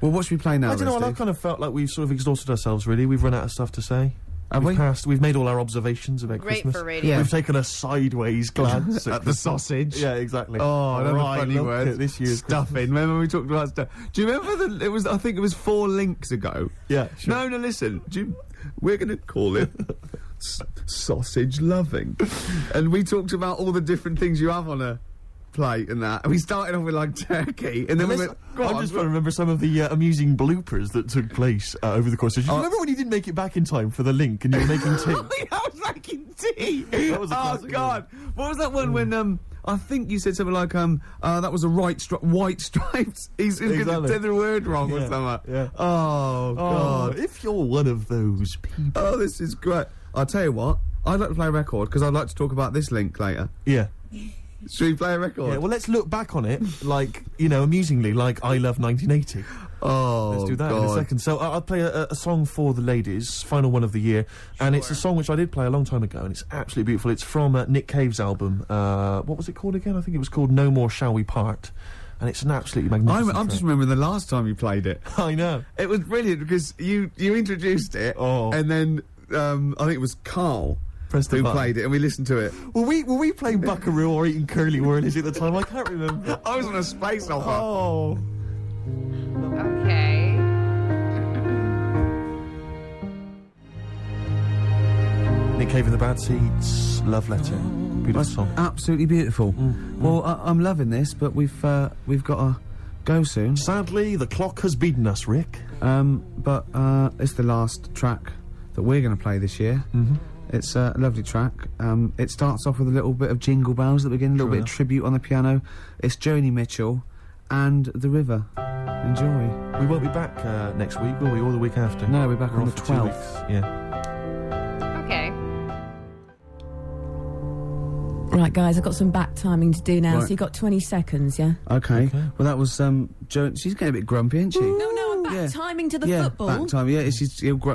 Well, what should we play now,
I don't know,
then,
I
Steve?
kind of felt like we've sort of exhausted ourselves, really. We've run out of stuff to say.
Have we?
We've made all our observations about
Great
Christmas.
for radio.
Yeah.
We've taken a sideways glance
At the sausage.
Yeah, exactly.
Oh, another
Right,
funny
look
word.
at this year's
Stuffing. Remember we talked about stuff? Do you remember I think it was 4 links ago.
Yeah, sure.
No, listen. We're going to call it sausage loving. And we talked about all the different things you have on a plate and that. And we started off with like turkey, and then we went.
I'm just trying to remember some of the amusing bloopers that took place over the course of. Remember when you didn't make it back in time for the link and you were making tea?
I was making tea.
That was a
oh
classic
God! What was that one when I think you said something like that was a white stripes. He's going to say the word wrong or something.
Yeah.
Oh God!
If you're one of those people.
Oh, this is great. I'll tell you what. I'd like to play a record because I'd like to talk about this link later.
Yeah.
Should we play a record?
Yeah, well, let's look back on it, like, you know, amusingly, like I Love 1980.
Oh,
let's do that
God.
in a second. So I'll play a song for the ladies, final one of the year, and it's a song which I did play a long time ago, and it's absolutely beautiful. It's from Nick Cave's album. What was it called again? I think it was called No More Shall We Part, and it's an absolutely magnificent
I'm just remembering the last time you played it.
I know.
It was brilliant because you introduced it, and then I think it was Carl who played it, and we listened to it.
Were we playing Buckaroo or eating curly whirlies at the time? I can't remember.
I was on a space opera.
Oh.
Okay.
Nick Cave and the Bad Seeds, Love Letter. Beautiful song.
Absolutely beautiful. Well, I'm loving this, but we've got to go soon.
Sadly, the clock has beaten us, Rick.
But it's the last track that we're going to play this year. It's a lovely track. It starts off with a little bit of Jingle Bells at the beginning, a little bit of tribute on the piano. It's Joni Mitchell and The River. Enjoy.
We won't be back next week, will we? Or the week after?
No, we're back on the
off for 2
12th.
weeks. Yeah.
Okay.
Right, guys, I've got some back timing to do now,
Right.
so you've got 20 seconds, yeah?
Okay. Well, that was Jo. She's getting a bit grumpy, isn't she?
No, I'm back
Yeah.
timing to the
Yeah,
football.
back time. Yeah, it's
You've now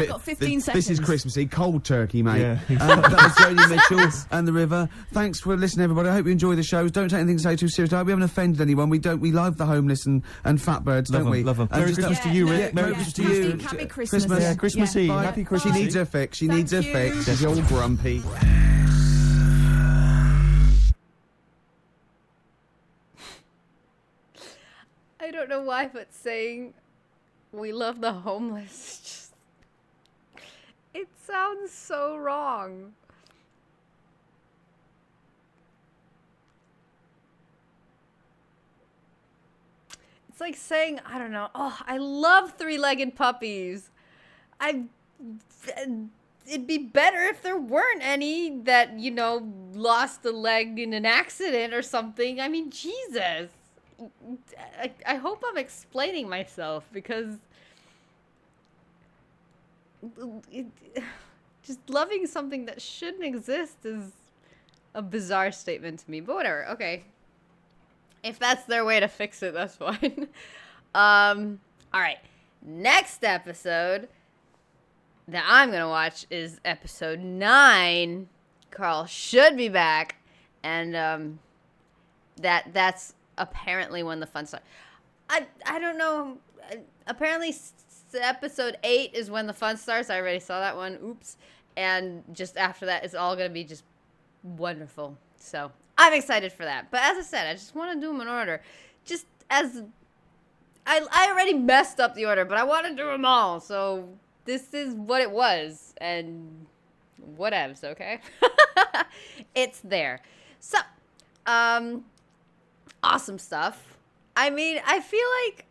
got 15
This is
seconds.
Christmassy, cold turkey, mate.
Yeah.
That was Joni Mitchell and The River. Thanks for listening, everybody. I hope you enjoy the shows. Don't take anything to say too seriously. I hope we haven't offended anyone. We love the homeless and fat birds,
Love
don't we?
them, love them.
And
Merry
just-
Christmas to you, Rick.
Merry Christmas to you.
Happy Christmas.
Yeah, Christmas Eve.
Bye.
Happy
She
Christmas
needs
Eve.
her fix. She
Thank
needs her
you.
fix. She's all grumpy.
I don't know why, but saying we love the homeless just it sounds so wrong. It's like saying, I don't know, oh, I love three-legged puppies. It'd be better if there weren't any that, you know, lost a leg in an accident or something. I mean, Jesus. I hope I'm explaining myself because just loving something that shouldn't exist is a bizarre statement to me. But whatever, okay. If that's their way to fix it, that's fine. All right. Next episode that I'm going to watch is episode 9. Carl should be back. And that's apparently when the fun starts. I don't know. Apparently episode 8 is when the fun starts. I already saw that one. Oops. And just after that, it's all going to be just wonderful. So I'm excited for that. But as I said, I just want to do them in order. Just as I already messed up the order, but I want to do them all. So this is what it was. And whatevs, okay? It's there. So, awesome stuff. I mean, I feel like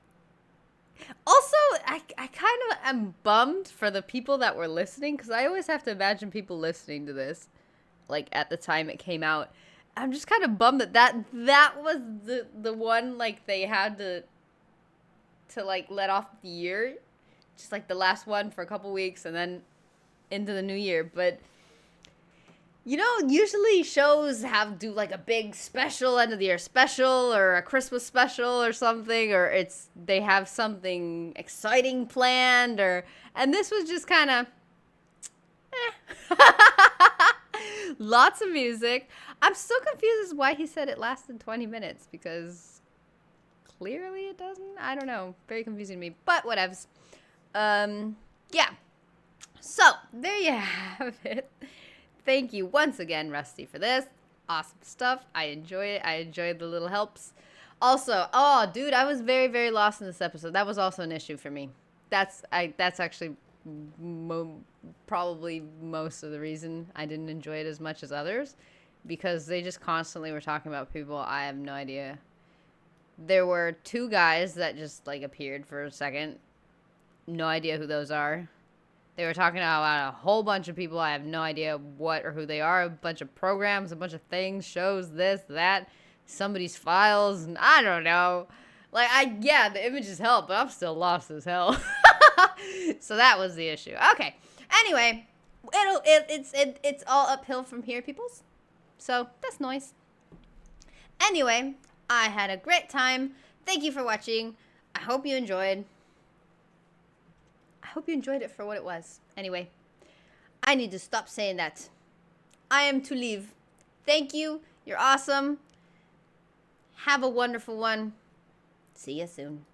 also I kind of am bummed for the people that were listening because I always have to imagine people listening to this like at the time it came out. I'm just kind of bummed that was the one like they had to like let off the year, just like the last one for a couple weeks and then into the new year. But you know, usually shows do like a big special, end of the year special, or a Christmas special or something, or they have something exciting planned, and this was just kind of, lots of music. I'm still confused as to why he said it lasted 20 minutes, because clearly it doesn't. I don't know. Very confusing to me, but whatevs. Yeah. So, there you have it. Thank you once again, Rusty, for this. Awesome stuff. I enjoy it. I enjoyed the little helps. Also, oh, dude, I was very, very lost in this episode. That was also an issue for me. That's actually probably most of the reason I didn't enjoy it as much as others, because they just constantly were talking about people. I have no idea. There were 2 guys that just like appeared for a second. No idea who those are. They were talking about a whole bunch of people. I have no idea what or who they are. A bunch of programs, a bunch of things, shows, this, that, somebody's files, and I don't know. Like, yeah, the images help, but I'm still lost as hell. So that was the issue. Okay. Anyway, it's all uphill from here, peoples. So that's nice. Anyway, I had a great time. Thank you for watching. I hope you enjoyed. I hope you enjoyed it for what it was. Anyway, I need to stop saying that. I am to leave. Thank you. You're awesome. Have a wonderful one. See you soon.